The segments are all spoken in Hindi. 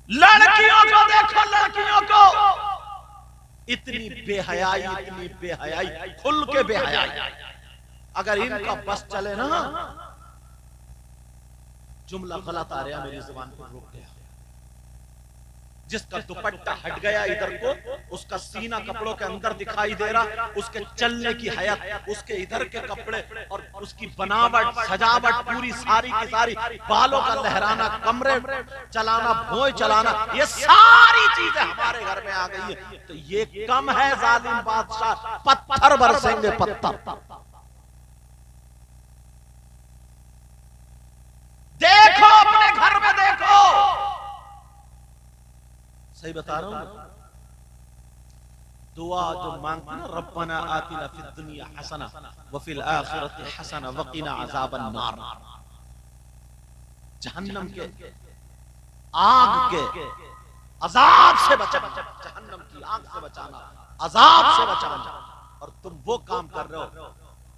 लड़कियों को देखो, लड़कियों को इतनी बेहयाई, खुल के बेहयाई। अगर इनका बस चले ना, जुमला गलत आ रहा मेरी जुबान पर रुक गया, जिसका दुपट्टा हट गया इधर को, उसका सीना कपड़ों के अंदर दिखाई दे रहा, उसके चलने की हयात, उसके इधर के कपड़े और उसकी बनावट सजावट पूरी सारी की सारी, बालों का लहराना, कमरे चलाना, भोंय चलाना, ये सारी चीजें हमारे घर में आ गई है। तो ये कम है जालिम बादशाह, पत्थर बरसेंगे पत्थर। देखो अपने घर में देखो, सही बता रहा हूं। दुआ जो मांगती ना, रब्बना आतिना फिद दुनिया हसना व फिल आखिरति हसना व क़िना अज़ाबन नार। जहन्नम के आग के अजाब से बचाना, जहन्नम की आग से बचाना, अजाब से बचाना। और तुम वो काम कर रहे हो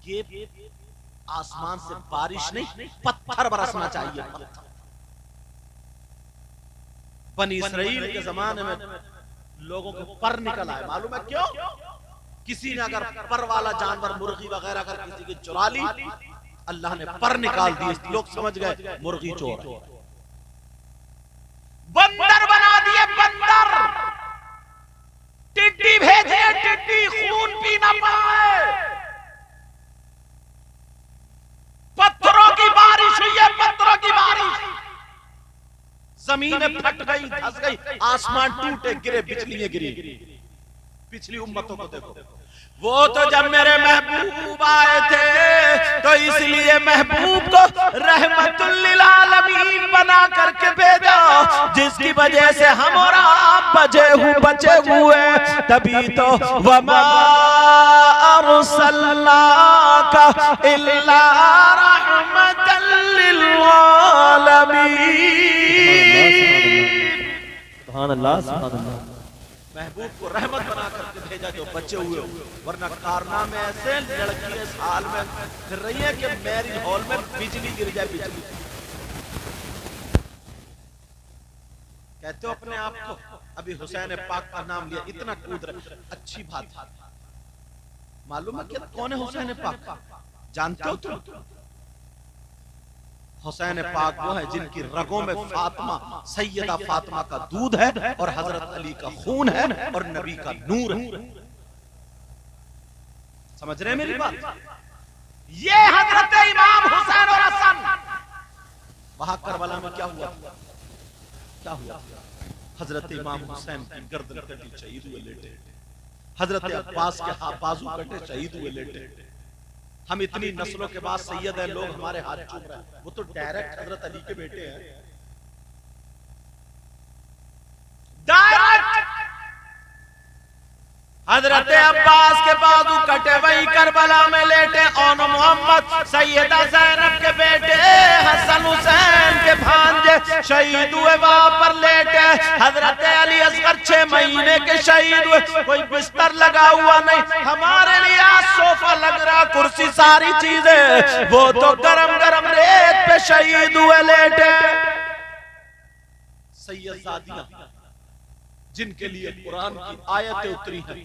कि आसमान से बारिश नहीं, पत्थर बरसना चाहिए, पत्थर। बनी इसराइल के जमाने में लोगों को पर निकल आए, मालूम है क्यों? किसी ने अगर पर वाला जानवर, मुर्गी वगैरह अगर किसी की चुरा ली, अल्लाह ने पर निकाल दिए, लोग समझ गए मुर्गी चोर है। बंदर बना दिए, बंदर, टिड्डी भेजे, टिड्डी खून पी ना पाए। पत्थरों की बारिश हुई है, पत्थरों की बारिश, जमीनें फट गई, धस गई, आसमान टूटे गिरे, बिजलियां गिरी। पिछली उम्मतों को देखो, वो तो जब मेरे महबूब आए थे तो इसलिए महबूब को रहमतुल लिल आलमीन बना करके भेजा, जिसकी वजह से हम और आप बचे हुए। तभी तो वमा अरसलनाका इल्ला रहमतल लिल आलमीन। सुभान अल्लाह, सुभान अल्लाह। महबूब को रहमत बना करके भेजा जो बचे हुए, वरना कारनामे ऐसे, लड़की इस हाल में फिर रही है कि मैरिज हॉल में बिजली गिर जाए, बिजली। कहते हो अपने आप को, अभी हुसैन पाक का नाम लिया, इतना कूद रहे, अच्छी बात। मालूम है क्या कौन है हुसैन पाक? जानते हो तुम? हुसैन पाक वो है जिनकी रगों में फातिमा, सैयदा फातिमा का दूध है और हजरत अली का खून है और नबी का नूर है। समझ रहे हैं मेरी बात? ये हजरत इमाम हुसैन और हसन। वहां करबला में क्या हुआ? क्या हुआ? हजरत इमाम हुसैन की गर्दन कटी, शहीद हुए लेटे। हजरत अब्बास के हाथ बाजू कटे, शहीद हुए लेटे। हम इतनी नस्लों के बाद सैयद है, लोग हमारे हाथ चूम रहे हैं, वो तो डायरेक्ट हजरत अली के बेटे हैं, डायरेक्ट। हजरत अब्बास के बाजू कटे, वही करबला में लेटे। ओन मोहम्मद सैयदा ज़ैनब के बेटे हसन हुसैन के भांजे शहीद हुए, वहां पर लेटे। हजरत अली असगर 6 महीने के शहीद हुए, कोई बिस्तर लगा हुआ नहीं, हमारे लिए सोफा लग रहा, कुर्सी, सारी चीजें, वो तो गरम गरम रेत पे शहीद हुए लेटे। सैयदादियां जिनके लिए कुरान की आयतें उतरी हैं,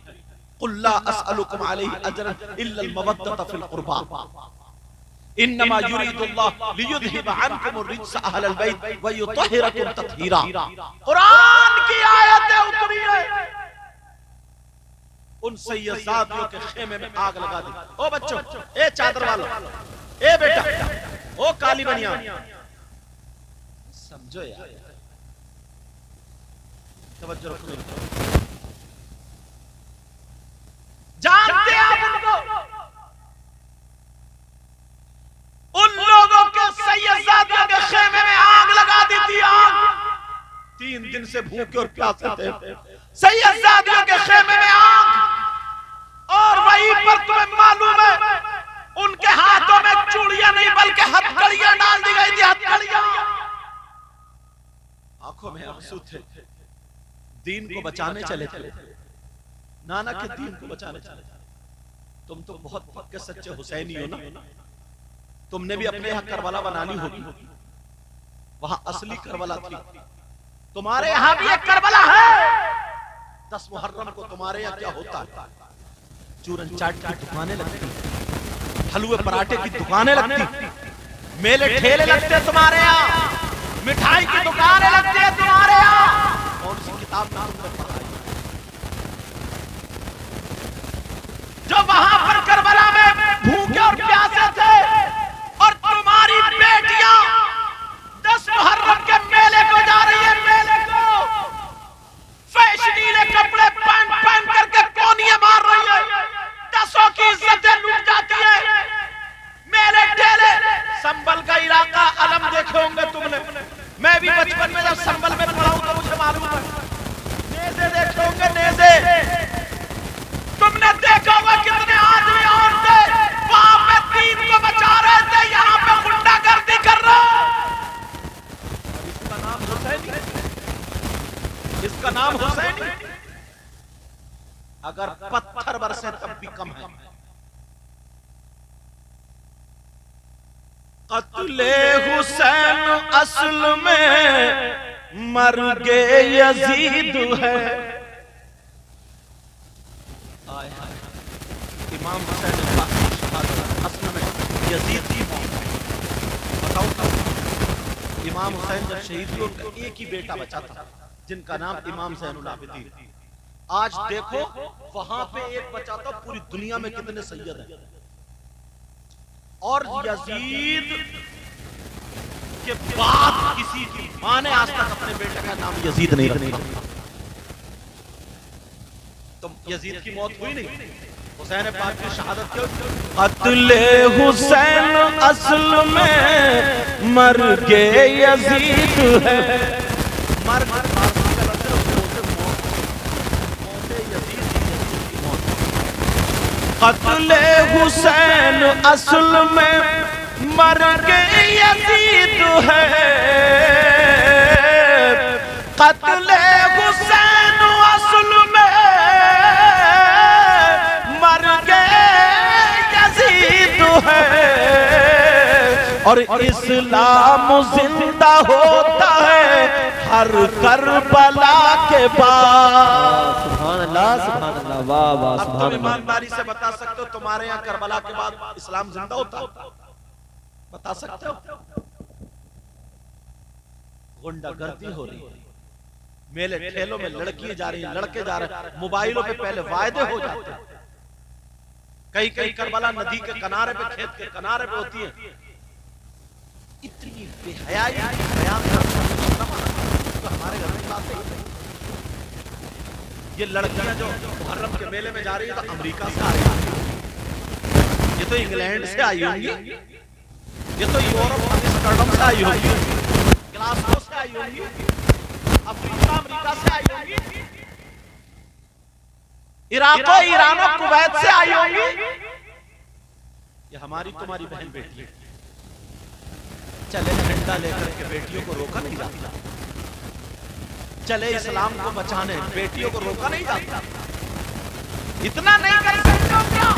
कुल ला अस्अलुकुम अलैहि अजरन इल्लल मवद्दत फिल कुर्बा इन्नमा युरीदुल्लाह लियुज़हिबा अन्कुम अर्रिज्स अहलल बैत व युतहिरकुम तत्हीरा। कुरान की आयतें उतरी हैं, उन सैयदादियों के खेमे में आग लगा दी। ओ बच्चों, ए चादर वालों, ए बेटा, ओ काली बनिया, समझो यार, तवज्जो रखो। जानते हैं आप उनको? उन लोगों के सैयदादियों के खेमे में आग लगा दी थी। आग 3 दिन से भूखे और प्यासे थे, सैयदादियों के खेमे में आग। और वहीं पर तुम्हें मालूम है उनके हाथों में चूड़ियां नहीं बल्कि हथकड़ियां डाल दी गई थी, हथकड़ियां। आंखों में आंसू थे, दीन को बचाने चले थे, नाना के दीन को बचाने चले। तुम तो बहुत पक्के सच्चे हुसैनी हो ना, तुमने भी अपने यहाँ करबला बनानी होगी। वहां असली करबला थी, तुम्हारे यहां भी एक करबला है। 10 मुहर्रम को तुम्हारे यहाँ क्या होता है? चूरन चाट की दुकानें लगती, हलवे पराठे की दुकानें लगती, मेले ठेले लगते तुम्हारे यहाँ, मिठाई की दुकानें लगती है तुम्हारे यहाँ। कौन सी किताब में तुमने पढ़ा है? जो वहां पर करबला में भूखे और प्यासे थे और तुम्हारी बेटियां 10 मुहर्रम के मेले को जा रही है, मेले को फैशनीले कपड़े पहन करके कोनियां मार रही है, 10 की इज्जतें लूट जाती है। मेले ठेले, संबल का इलाका अलम देखे होंगे तुमने, मैं भी बचपन में जब संबल में पढ़ा हूं तो मुझे मालूम है। नेज़े देखे होंगे, नेज़े तुमने देखा होगा कितने आदमी औरतें वहां पे दीन को बचा रहे थे, यहां पे गुंडागर्दी कर रहे। इसका नाम हुसैनी, इसका नाम हुसैनी। अगर पत्थर बरसे तब भी कम है। कत्ले हुसैन असल में मर्गे यजीद है। इमाम हुसैन असल में यजीद की मौत। बताओ तो इमाम हुसैन जब शहीद हुए उनका एक ही बेटा बचा था जिनका नाम इमाम ज़ैनुल आबिदीन। आज देखो वहां पे एक बचा था, पूरी दुनिया में कितने सैयद हैं। और यजीद के बाद किसी की मां ने आज तक अपने बेटे का नाम यजीद नहीं रखा। तो यजीद की मौत हुई नहीं, हुसैन पाक की शहादत क्यों? कत्ले हुसैन असल में मर्गे यजीद है। मर कत्ले हुसैन असल में मर्गे यजीद है। कत्ले हुसैन असल में मर्गे यजीद है। और इस्लाम जिंदा होता है हर करबला के बाद। सुभान अल्लाह, सुभान अल्लाह, वाह वाह, अब सुभान तुम अल्लाह। ईमानदारी से बता सकते हो तुम्हारे यहाँ करबला के बाद इस्लाम जिंदा होता है? बता सकते हो? गुंडागर्दी हो रही है, मेले ठेलों में लड़की जा रही है, लड़के जा रहे हैं, मोबाइलों पे पहले वायदे हो जाते हैं। कई कई करबला नदी के किनारे पे, खेत के किनारे पे होती है। इतनी बेहयाई तो हमारे घर में बात है। ये लड़कियां जो मुहर्रम के मेले में जा रही है तो अमेरिका से आ रही है, ये तो इंग्लैंड से आई होंगी, ये तो यूरोप अमेरिका से आई होंगी, ग्लासगो से आई होंगी, अफ्रीका अमेरिका से आई होंगी, इराको ईरानो कुवैत से आई होंगी। ये हमारी तुम्हारी बहन बेटी है। चले झंडा लेकर के बेटियों को रोका नहीं जाता, चले इस्लाम को बचाने बेटियों को रोका नहीं जाता। इतना नहीं कर सकते हो क्या?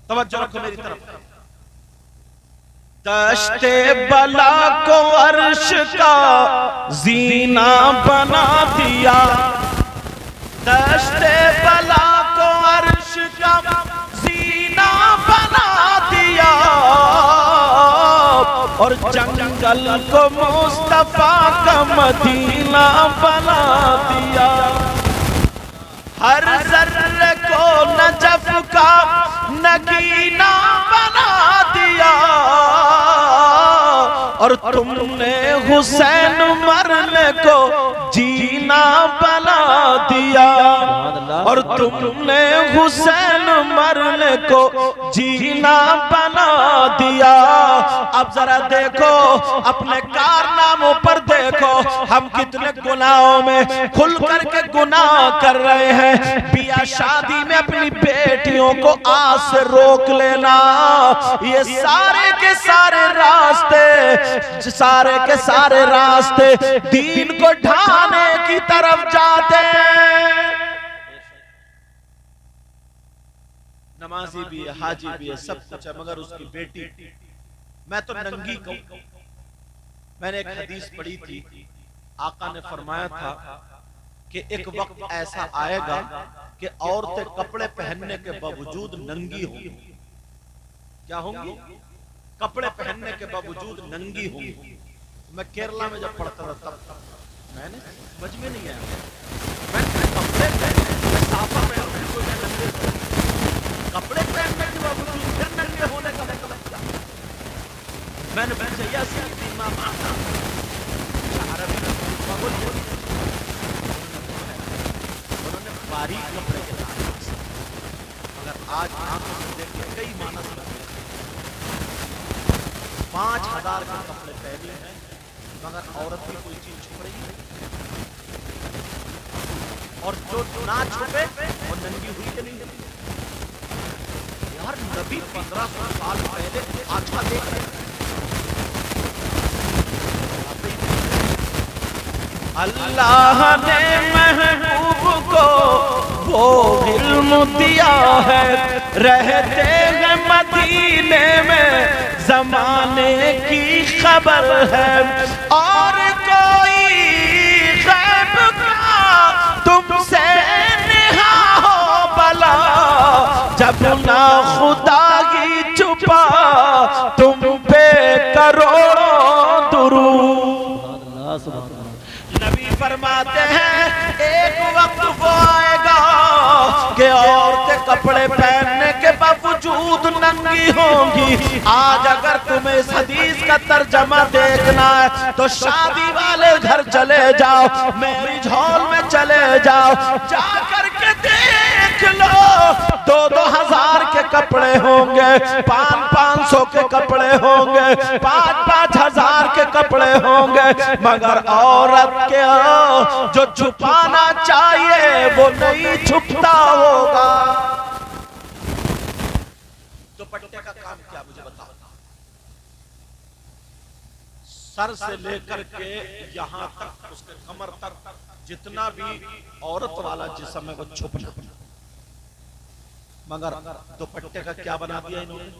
तवज्जो रखो मेरी तरफ। दश्ते बला को अर्श का जीना बना दिया, दश्ते बला को अर्श का जीना बना दिया। और जंगल को मुस्तफा का मदीना बना दिया। हर जर्रे को नजफ का नगीना बना दिया। और तुमने हुसैन मरने को जीना बना दिया। और तुमने हुसैन मरने को जीना बना दिया। अब जरा देखो अपने कारनामों पर देखो, हम कितने गुनाहों में खुल करके गुनाह कर रहे हैं। बिया शादी में अपनी बेटियों को आज से रोक लेना। ये सारे के सारे रास्ते, सारे के सारे रास्ते दीन को ढाने की तरफ जाते हैं। नमाजी भी है, हाजी भी है, सब कुछ है, मगर उसकी बेटी मैं तो नंगी कहूं। मैंने एक हदीस पढ़ी थी, आका ने फरमाया था कि एक वक्त ऐसा आएगा कि औरतें कपड़े पहनने के बावजूद नंगी होंगी। क्या होंगी? कपड़े पहनने के बावजूद नंगी होंगी। मैं केरला में जब पढ़ता था तब मैंने समझ में नहीं आया, मैं कपड़े पहने साफा पहनने को मैं नंगे, कपड़े पहनने के बावजूद फिर नंगे होने का मतलब क्या? मैंने पूछा या सीधी मामा अरबी में उन्होंने बारीक कपड़े के साथ, मगर आज आंखों से देख के कई मानस 5000 के कपड़े पहने हैं, मगर औरत की कोई चीज छुप रही है, और जो ना छुपे वो नंगी हुई कि नहीं? यार नबी 1500 साल पहले अच्छा देख रहे हैं। अल्लाह ने महबूब को वो इल्म दिया है, रहते हैं मदीने में जमाने की खबर है, और कोई गैब का तुमसे नेहा हो भला, जब ना खुदा ही छुपा तुम पे करोड़ों दुरूद। नबी फरमाते हैं एक वक्त वो आएगा कि औरतें कपड़े पहनने के बावजूद नंगी होंगी। आज अगर तुम्हें इस हदीस का तर्जमा देखना है तो शादी वाले घर चले जाओ, मैरिज हॉल में चले जाओ, जा करके देख लो 2-2 हजार के कपड़े होंगे, 500-500 के कपड़े होंगे, 5-5 हजार के कपड़े होंगे, मगर औरत के जो छुपाना चाहिए वो नहीं छुपता होगा। दुपट्टे का काम क्या मुझे बताओ? सर से लेकर के यहां तक उसके कमर तक जितना भी औरत वाला जिस्म है वो छुपना, मगर दुपट्टे का क्या बना दिया इन्होंने?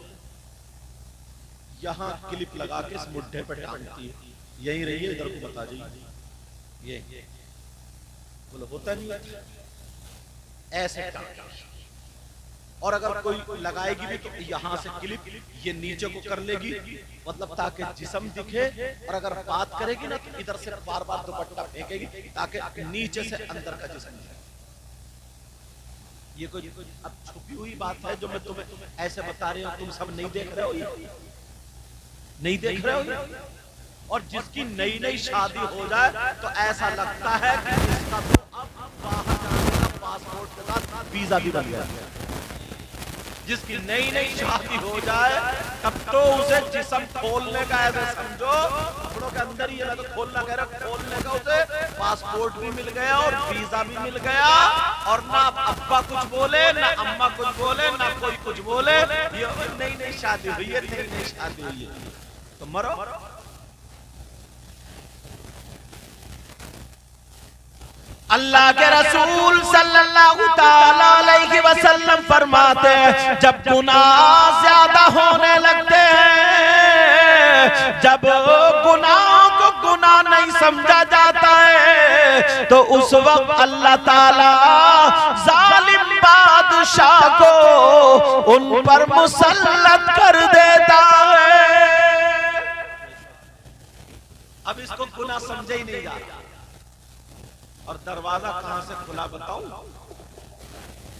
यहां क्लिप लगा के इस मुड्ढे पे टांगती है, यही रही है, इधर को बता जाइए, ये बोलो होता नहीं ऐसे टांग। और अगर कोई लगाएगी भी तो यहां से क्लिप ये नीचे को कर लेगी, मतलब ताकि जिस्म दिखे, और अगर बात करेगी ना तो इधर से बार बार दुपट्टा फेंकेगी ताकि नीचे से अंदर का जिस्म दिखे। ये कोई अब छुपी हुई बात है जो मैं तुम्हें ऐसे बता रही हूं, तुम सब नहीं देख रहे हो, नहीं देख रहे हो। और जिसकी नई नई शादी हो जाए तो ऐसा लगता है कि इसका तो अब बाहर जाने का पासपोर्ट के साथ वीजा भी बन गया। जिसकी नई नई शादी हो जाए तब तो उसे जिस्म खोलने का ऐसा समझो, कपड़ों के अंदर ही तो खोलना कह रहा, खोलने का उसे पासपोर्ट भी मिल गया और वीजा भी मिल गया, और ना अब्बा कुछ बोले ना अम्मा कुछ बोले ना कोई कुछ बोले। ये नई नई शादी हुई है, नई नई शादी हुई है तो मरो। अल्लाह के रसूल सल्लल्लाहु ताला अलैहि वसल्लम फरमाते हैं जब गुनाह ज्यादा होने लगते हैं, जब गुनाहों को गुनाह नहीं समझा जाता है, तो उस वक्त अल्लाह ताला जालिम बादशाह को उन पर मुसल्लत कर देता है। अब इसको गुनाह समझे ही नहीं जाता, और दरवाजा कहां से खुला बताऊं?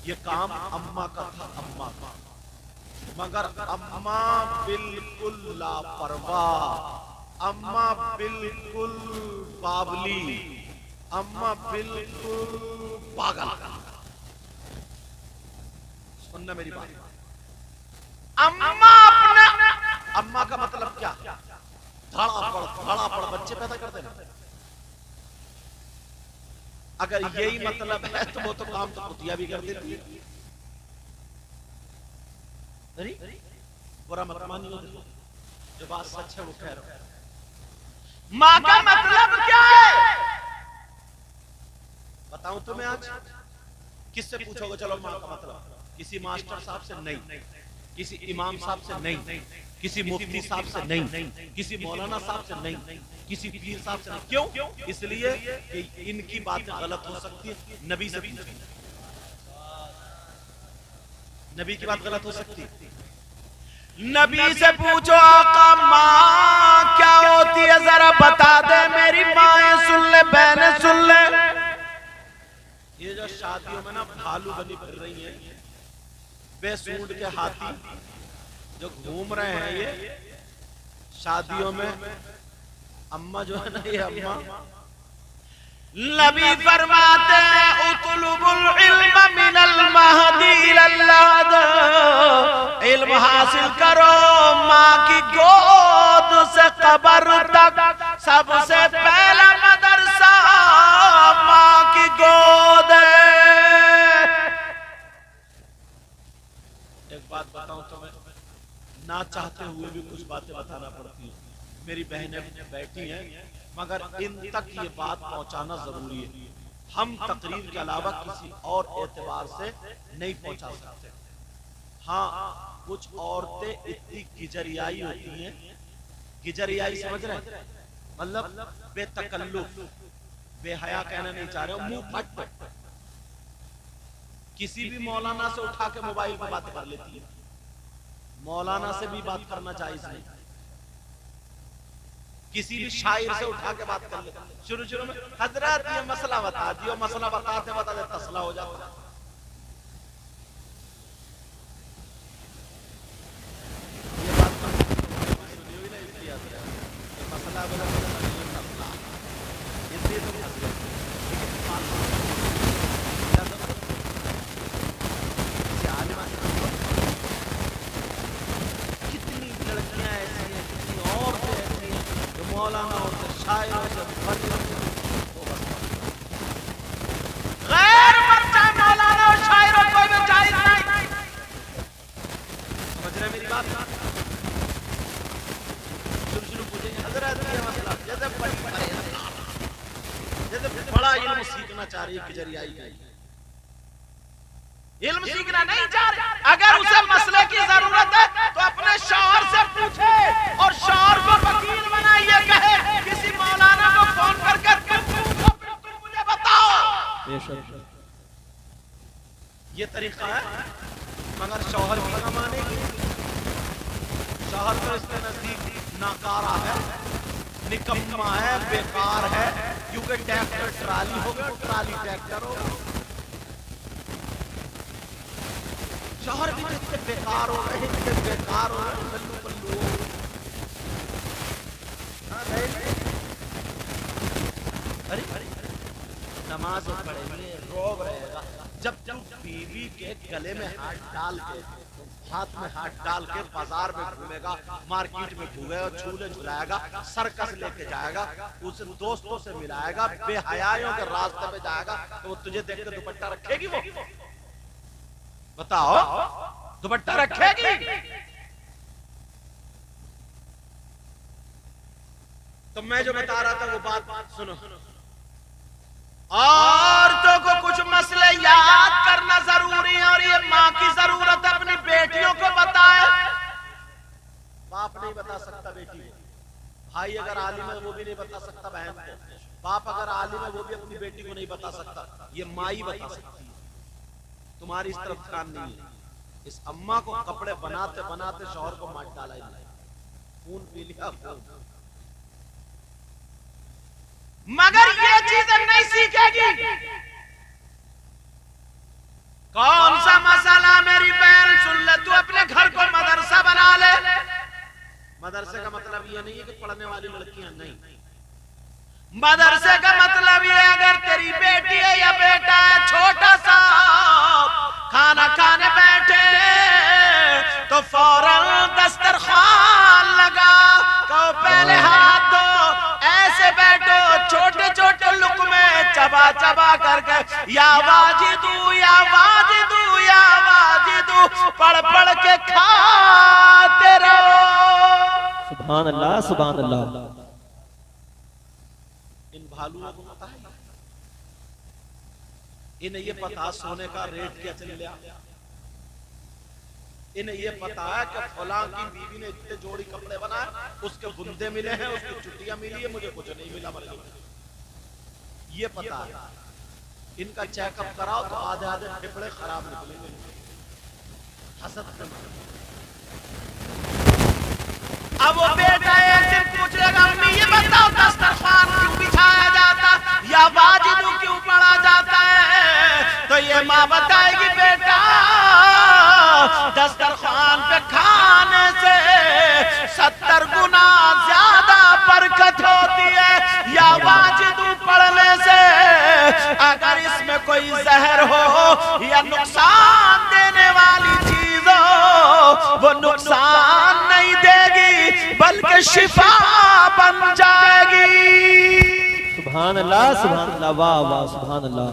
ये काम अम्मा का था, अम्मा का, मगर अम्मा बिल्कुल लापरवाह, अम्मा बिल्कुल बावली, अम्मा बिल्कुल पागल। सुनना मेरी बात, अम्मा अपना, अम्मा का मतलब क्या? धड़ापड़ बच्चे पैदा कर देना। अगर यही मतलब है तो वो तो काम तो कुतिया भी कर देती है। बुरा मत मानियो, जो बात सच है वो कह रहा हूं। माँ का मतलब क्या है बताऊं तुम्हें आज? किससे पूछोगे? चलो माँ का मतलब किसी मास्टर साहब से नहीं, किसी इमाम साहब से नहीं, किसी मुफ्ती साहब से नहीं, किसी मौलाना साहब से नहीं, किसी पीर साहब से नहीं। क्यों? इसलिए कि इनकी बातें गलत हो सकती है। नबी से नबी की बात गलत हो सकती है। नबी से पूछो आका माँ क्या होती है जरा बता दे, मेरी माएं सुन ले, बहनें सुन ले। ये जो शादियों में ना भालू बनी फिर रही है, बेसूंड के हाथी जो घूम रहे हैं, ये शादियों में अम्मा जो है ना, ये अम्मा, नबी फरमाते हैं उतलुबुल इल्म मिनल महदी इलल लहद, इल्म हासिल करो माँ की गोद से कब्र तक। सबसे पहला मदरसा माँ की गोद है। एक बात बताऊं तुम्हें, ना चाहते हुए भी कुछ बातें बताना पड़ती हैं। मेरी बहनें बैठी हैं, मगर इन तक ये बात पहुंचाना जरूरी है। हम तकरीर के अलावा किसी और एतबार से नहीं पहुंचा सकते। हाँ, कुछ औरतें इतनी गिजरियाई होती हैं, गिजरियाई समझ रहे हैं, मतलब बेतकल्लुफ, बेहया कहना नहीं चाह रहे, मुंह फट किसी भी मौलाना से उठा के मोबाइल पर बात कर लेती है। मौलाना से भी बात करना जायज नहीं, किसी भी शायर से उठा के बात कर ले। शुरू में हजरत ये मसला बता दियो, मसला बताते बताते तसला हो जाता। ये बात सुनी हुई ना, इसलिए याद रहे, ये मसला बोला मसला, इसलिए तो फंस गए। कितनी लड़कियां ऐसी हैं, कितनी औरतें ऐसी हैं जो मौलाना और शायरों से गैर मर्द मौलाना और शायरों को भी जायज नहीं। समझ रहे मेरी बात? शुरू पूछेंगे हजरत ये मसला, जैसे बड़ा इल्म सीखना चाह रही है, गिजरियाई का इल्म सीखना नहीं चाह रही। अगर उसे मसले की जरूरत है तो अपने शौहर से पूछे और शौहर को वकील बनाइए, कहे किसी मौलाना को फोन करके तुम मुझे बताओ। ये तरीका है, मगर शौहर की ना मानेगी। शौहर तो इसके नजदीक नाकारा है, निकम्मा है, बेकार है, क्योंकि ट्रैक्टर ट्राली हो गया, ट्राली ट्रैक्टर हो गया। शौहर भी कितने बेकार हो रहे, इतने बेकार हो रहे, बल्लू बल्लू। अरे नमाज पढ़ेंगे, रोब रहेगा। जब बीवी के गले में हाथ डाल के, हाथ में हाथ डाल के बाजार में घूमेगा, मार्केट में घूमेगा, झूले झुलाएगा, सर्कस लेके जाएगा, उसे दोस्तों से मिलाएगा, बेहयाइयों के रास्ते में जाएगा, तो वो तुझे देख के दुपट्टा रखेगी? वो बताओ, दुपट्टा रखेगी? तो मैं जो बता रहा था वो बात सुनो। औरतों को कुछ मसले याद करना जरूरी है, और ये माँ की जरूरत अपनी बेटियों को बताए। बाप नहीं बता सकता बेटी को, भाई अगर आलिम है वो भी नहीं बता सकता बहन को, बाप अगर आलिम है वो भी अपनी बेटी को नहीं बता सकता, ये माँ ही बता सकती है। तुम्हारी इस तरफ ध्यान नहीं है। इस अम्मा को कपड़े बनाते बनाते शौहर को मार डाला, खून पी लिया खून। मगर ये चीजें नहीं सीखेगी। कौन सा मसला मेरी बहन सुन ले, तू अपने घर को मदरसा बना ले। मदरसे का मतलब ये नहीं है कि पढ़ने वाली लड़कियां नहीं, मदरसे का मतलब ये अगर तेरी बेटी है या बेटा है, छोटा सा खाना खाने बैठे तो फौरन दस्तरखान लगा, कहो पहले हाथ दो, ऐसे बैठो, छोटे छोटे लुक़मे चबा चबा करके या वाजिदू या वाजिदू या वाजिदू पढ़ पढ़ के खाते रहो। सुभान अल्लाह, सुभान अल्लाह। इन भालुओं को पता है, इन्हें ये पता सोने का रेट क्या चल रहा। इन्हें ये पता है कि फलां की बीवी ने इतने जोड़ी कपड़े बनाए, उसके बुंदे मिले हैं, उसकी चुटियां मिली है, मुझे कुछ नहीं मिला। ये पता है। इनका चेकअप कराओ तो आधे आधे फेफड़े खराब निकलेंगे। हसद से अब वो बेटा एक दिन पूछ लेगा, अम्मी ये बताओ दस्तरखान क्यों बिछाया जाता या वाजिदू क्यों पढ़ा जाता है? तो ये माँ बताएगी, बेटा दस्तरखान पे खाने से 70 गुना ज्यादा बरकत होती है, या वाजिदू पढ़ने से अगर इसमें कोई जहर हो या नुकसान देने वाली चीज हो, वो नुकसान नहीं देगी बल्कि शिफा बन जाएगी। सुभान अल्लाह, वाह वाह, सुभान अल्लाह।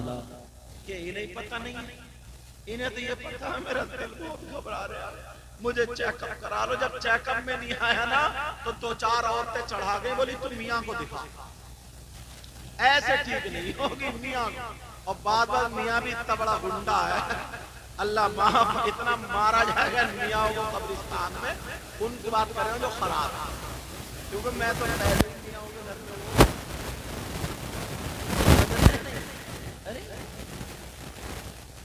ये इन्हें पता नहीं है, इन्हें तो ये पता है मेरा दिल बहुत घबरा रहा है, मुझे चेकअप करा लो। जब चेकअप में नहीं आया ना तो 2-4 औरतें चढ़ा गई, बोली तुम मियाँ को दिखा। ऐसे ठीक नहीं होगी मियाँ। और बाद मियाँ भी इतना बड़ा गुंडा है, अल्लाह माफ, इतना मारा जाएगा मियाँ को कब्रिस्तान में। उनकी बात कर रहे हो जो खराब है, क्योंकि मैं तो पहले मियाँ के घर में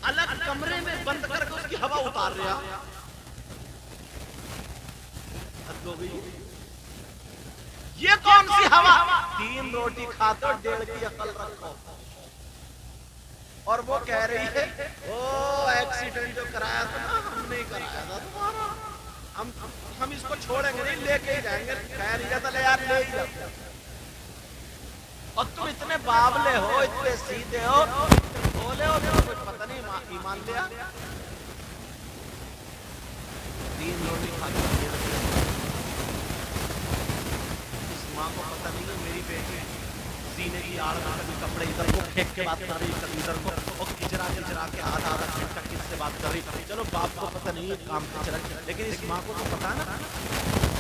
अलग कमरे में बंद करके उसकी हवा उतार रहा। ये कौन सी हवा? 3 रोटी खाते हो, 1.5 की अकल रखो। और वो कह रही है, ओ एक्सीडेंट जो कराया था ना, हमने कराया था तुम्हारा, हम इसको छोड़ेंगे नहीं, लेके ही जाएंगे। कह रही है, ले यार ले ही जाओ। और तुम इतने बावले हो, इतने सीधे हो, बोले हो, कुछ पता नहीं ईमान लिया। 3 रोटी खाती है। इस माँ को पता नहीं है मेरी बेटी सीने की आड़ में कभी कपड़े इधर को फेंक के बात कर रही, कभी इधर को, और खिचरा के आधा घंटा किससे बात कर रही। चलो बाप को पता नहीं है काम खिचरा, लेकिन इस माँ को तो पता है ना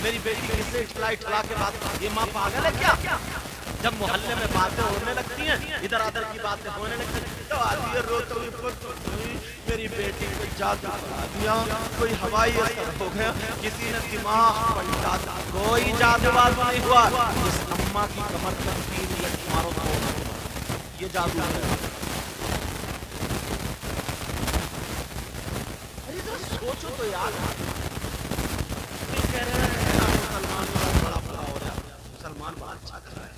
मेरी बेटी किससे ठिला के बात। ये माँ पागल है क्या? जब मोहल्ले में बातें होने लगती हैं, इधर उधर की बातें होने लगती हैं, तो आती है रोते हुए, मेरी बेटी को जादू करा दिया, कोई हवाई असर हो गया, किसी ने दिमाग पलटा दिया। कोई जादूबाज नहीं हुआ। इस अम्मा की कमर पर 3 लठ मारो तो ये जादू है। अरे तो सोचो तो यार, कह रहे हैं मुसलमान बड़ा बड़ा हो रहा है, मुसलमान बड़ा अच्छा कर रहा है,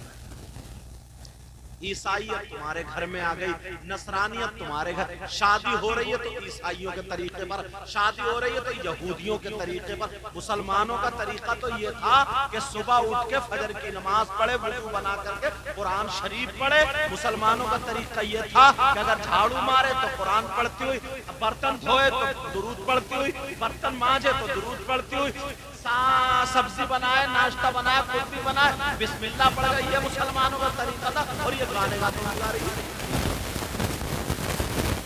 ईसाइयत तुम्हारे घर में आ गई, नसरानियत तुम्हारे घर। शादी हो रही है तो ईसाइयों के तरीके पर, शादी हो रही है तो यहूदियों के तरीके पर। मुसलमानों का तरीका तो ये था कि सुबह उठ के फजर की नमाज पढ़े, वुज़ू बना करके कुरान शरीफ पढ़े। मुसलमानों का तरीका ये था कि अगर झाड़ू मारे तो कुरान पढ़ती हुई, बर्तन धोए तो दुरूद पढ़ती हुई, बर्तन मांजे तो दुरूद पढ़ती हुई, सब्जी बनाए, नाश्ता बनाए, कुछ भी बनाए, बिस्मिल्लाह पढ़ गई। ये मुसलमानों का तरीका था। और ये गाने गाते गा रही है,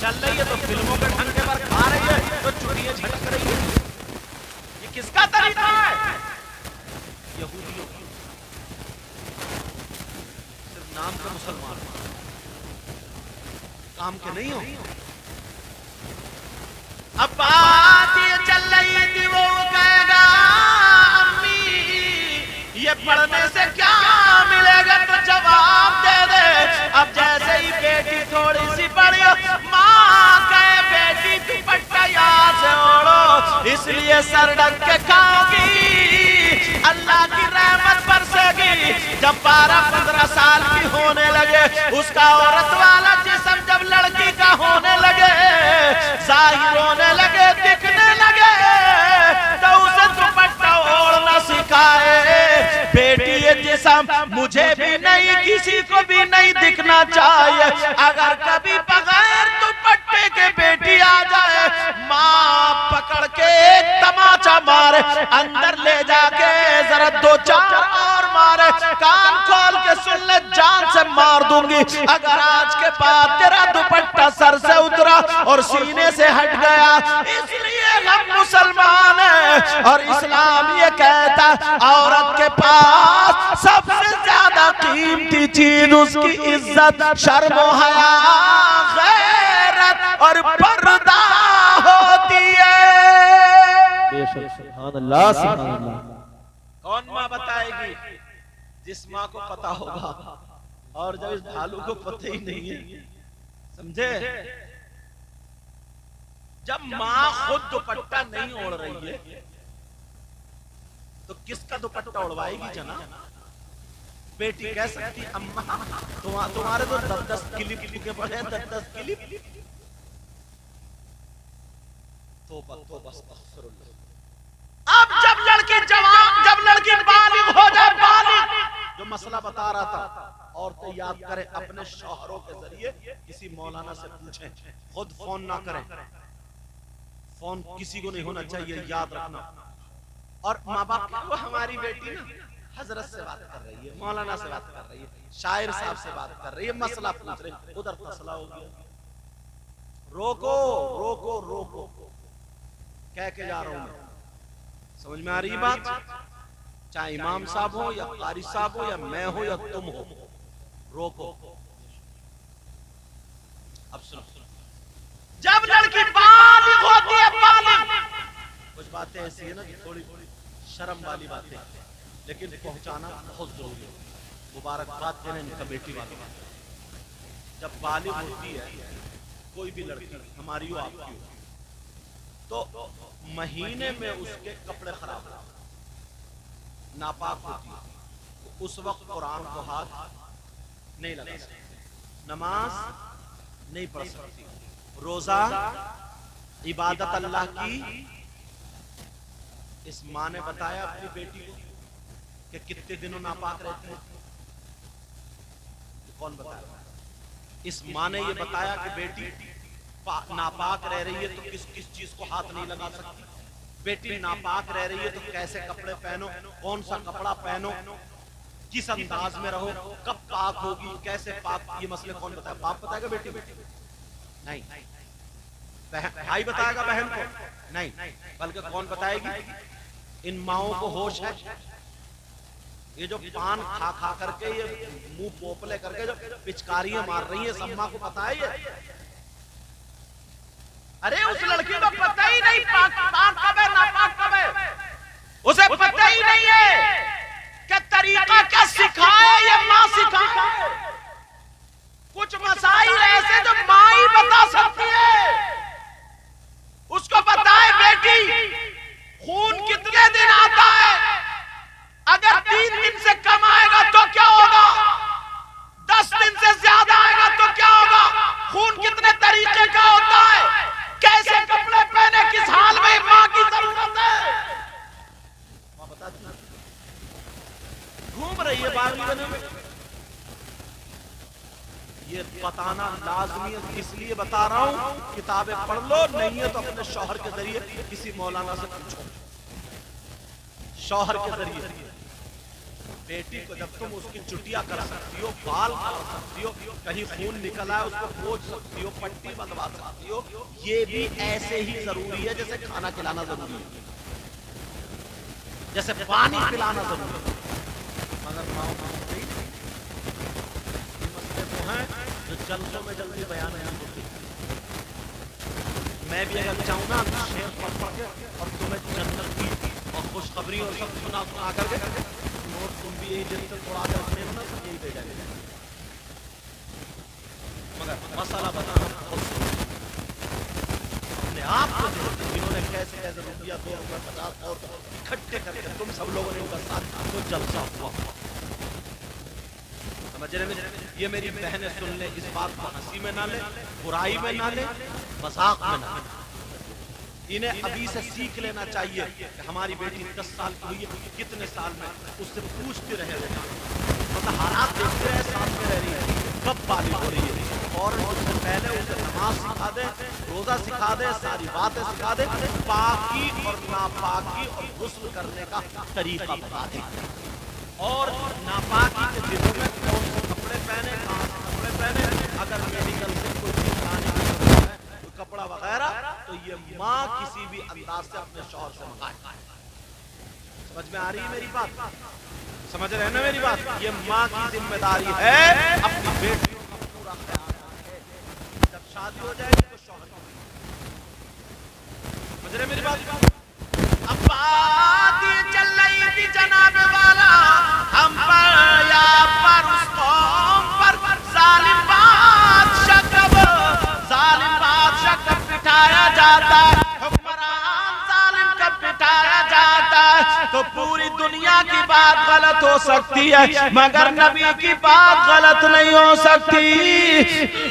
चल रही है तो फिल्मों के ढंग पर खा रही है, तो चुड़ियां झटक रही है। ये किसका तरीका है? यहूदियों की। सिर्फ नाम के मुसलमान, काम के नहीं हो। अब बात ये चल रही थी, वो कहेगा अम्मी ये पढ़ने से क्या मिलेगा, तो जवाब दे दे। अब जैसे ही बेटी थोड़ी सी पढ़ी, माँ कहे बेटी दुपट्टा यहाँ से ओढ़ो, इसलिए सर ढक के खाओगी, अल्लाह की रहमत बरसेगी। जब 12-15 साल की होने लगे, उसका औरत वाला जिस्म जब लड़की का होने लगे, जाहिर होने लगे, दिखने लगे, तो उसे दुपट्टा ओढ़ना सिखाए। बेटी ये जिस्म मुझे भी नहीं, किसी को भी नहीं दिखना चाहिए। अगर कभी बगैर दुपट्टे के बेटी आ जाए, माँ पकड़ के एक तमाचा मारे, अंदर ले जाके जरा 2-4 और मारे, कान खोल के सुन ले, जान से मार दूंगी अगर आज के बाद तेरा दुपट्टा सर से उतरा और सीने से हट गया। इसलिए हम मुसलमान हैं और इस्लाम ये कहता औरत के पास सबसे ज्यादा कीमती चीज उसकी इज्जत, शर्म व हया, गैरत और पर्दा होती है। बेशक सुभान अल्लाह सुभान अल्लाह। कौन माँ बताएगी? जिस माँ को पता होगा, और जब इस भालू को पता ही नहीं है, समझे? जब माँ खुद दुपट्टा नहीं ओढ़ रही है तो किसका दुपट्टा ओढ़वाएगी जना? बेटी कह सकती अम्मा तुम्हारे तो 10-10 क्लिप लिखे पड़े हैं, 10-10 क्लिप। तो बस अब जब लड़की जवान, जब लड़की बालिग हो जाए, बालिग, जो मसला बता रहा था, औरतें याद करें अपने शौहरों के जरिए किसी मौलाना से पूछें, खुद फोन ना करें, फोन किसी को नहीं होना चाहिए, याद रखना। और माँ बाप को हमारी बेटी ना हजरत से बात कर रही है, मौलाना से बात कर रही है, शायर साहब से बात कर रही है, मसला पूछ रही है, उधर फैसला हो गया। रोको रोको रोको कह के जा रहा हूं मैं, समझ में आ रही बात? चाहे इमाम साहब हो या कारी साहब हो या मैं हो या तुम हो, रोको। अब सुनो, जब लड़की बालिग होती है, बालिग, कुछ बातें ऐसी है ना कि थोड़ी शर्म वाली बातें, लेकिन पहुंचाना बहुत जरूरी है। मुबारकबाद देने इन कमेटी वालों को। जब बालिग होती है कोई भी लड़की, हमारी हो आपकी हो, तो महीने में उसके कपड़े खराब हो, नापाक होती है, तो उस वक्त कुरान को हाथ नहीं लगा सकती, नमाज नहीं पढ़ सकती, रोजा इबादत अल्लाह की। इस माँ ने बताया अपनी बेटी को कि कितने दिनों नापाक रहते हैं? कौन बताया? इस माँ ने ये बताया कि बेटी नापाक रह रही है तो किस किस चीज को हाथ नहीं लगा सकती, बेटी नापाक रह रही है तो कैसे कपड़े पहनो, कौन सा कपड़ा पहनो, किस अंदाज में रहो, कब पाक होगी, कैसे पाक, ये मसले कौन बताया? बाप बताएगा बेटी को? नहीं। भाई बताएगा बहन को? नहीं। बल्कि कौन बताएगी? इन माओं को होश है, ये जो पान खा खा करके ये मुंह पोपले करके जो पिचकारियां मार रही है, सम्मा को पता है ये? अरे उस लड़की को पता ही नहीं पाक कब है नापाक कब है, उसे पता ही नहीं है कि तरीका क्या सिखाए ये माँ सिखाए। कुछ मसाइल ऐसे जो माँ ही बता सकती है, उसको बताए बेटी खून कितने दिन आता है, अगर 3 दिन से कम आएगा तो क्या होगा, 10 दिन से ज्यादा आएगा तो क्या होगा, खून कितने तरीके का होता है, कैसे कपड़े पहने, किस हाल में मां की जरूरत है, मां बताती है। घूम रही है बागीने में, ये बताना लाजमी है, इसलिए बता रहा हूं, किताबें पढ़ लो, नहीं है तो अपने शौहर के जरिए किसी मौलाना से पूछो। शौहर के जरिए बेटी को जब तुम उसकी चुटिया कर सकती हो, बाल कर सकती हो, कहीं खून निकल आए उसको पोंछ सकती हो, पट्टी बंधवा सकती हो, ये भी ऐसे ही जरूरी है जैसे खाना खिलाना जरूरी है, जैसे पानी पिलाना जरूरी है। मगर मसले तो हैं जो जल्दों में जल्दी बयान नहीं होती। मैं भी अगर चाहूँ ना शेर पढ़ पढ़ के और तुम्हें जन्नत की और खुशखबरी और सब सुना सुना करके, और तुम भी यही दिन तक थोड़ा कर अपने ना सब यही दे जाएंगे। मगर मसाला बताना अपने आप को, जिन्होंने कैसे कैसे रुपया 2 रुपये 50 और इकट्ठे करके तुम सब लोगों ने उनका साथ तो जलसा हुआ। समझ रहे हैं? ये मेरी बहनें सुन ले, इस बात को हंसी में ना ले, बुराई में ना ले, मजाक में ना ले। इन्हें अभी से सीख लेना चाहिए कि हमारी बेटी 10 साल की हुई है, कितने साल में, उससे पूछते रहे, मतलब हालात देखते रहे, साथ में रह रही है, कब बालिग हो रही है, और उससे पहले उसे नमाज सिखा दे, रोजा सिखा दे, सारी बातें सिखा दे, पाकी और नापाकी और गुस्ल करने का तरीका बता दे, और नापाकी के दिनों में कौन से कपड़े पहने, कहाँ से कपड़े पहने, अगर मेडिकल से कोई चीज लाने की जरूरत है, कपड़ा वगैरह, तो ये माँ किसी भी अंदाज से अपने शौहर से मंगाए। समझ में आ रही है मेरी बात? समझ रहे हैं ना मेरी बात? ये माँ की जिम्मेदारी है अपनी बेटियों का पूरा ख्याल रखे। जब शादी हो जाएगी तो शौहर, समझ रहे मेरी बात? अब बात ये चल रही थी जनाब वाला, हम पर या पर उस कौम पर जालिम बादशाह कब बिठाया जाता है, हुक्मरान जालिम कब बिठाया जाता है। तो पूरी दुनिया की बात गलत हो सकती है मगर नबी की बात गलत नहीं हो सकती।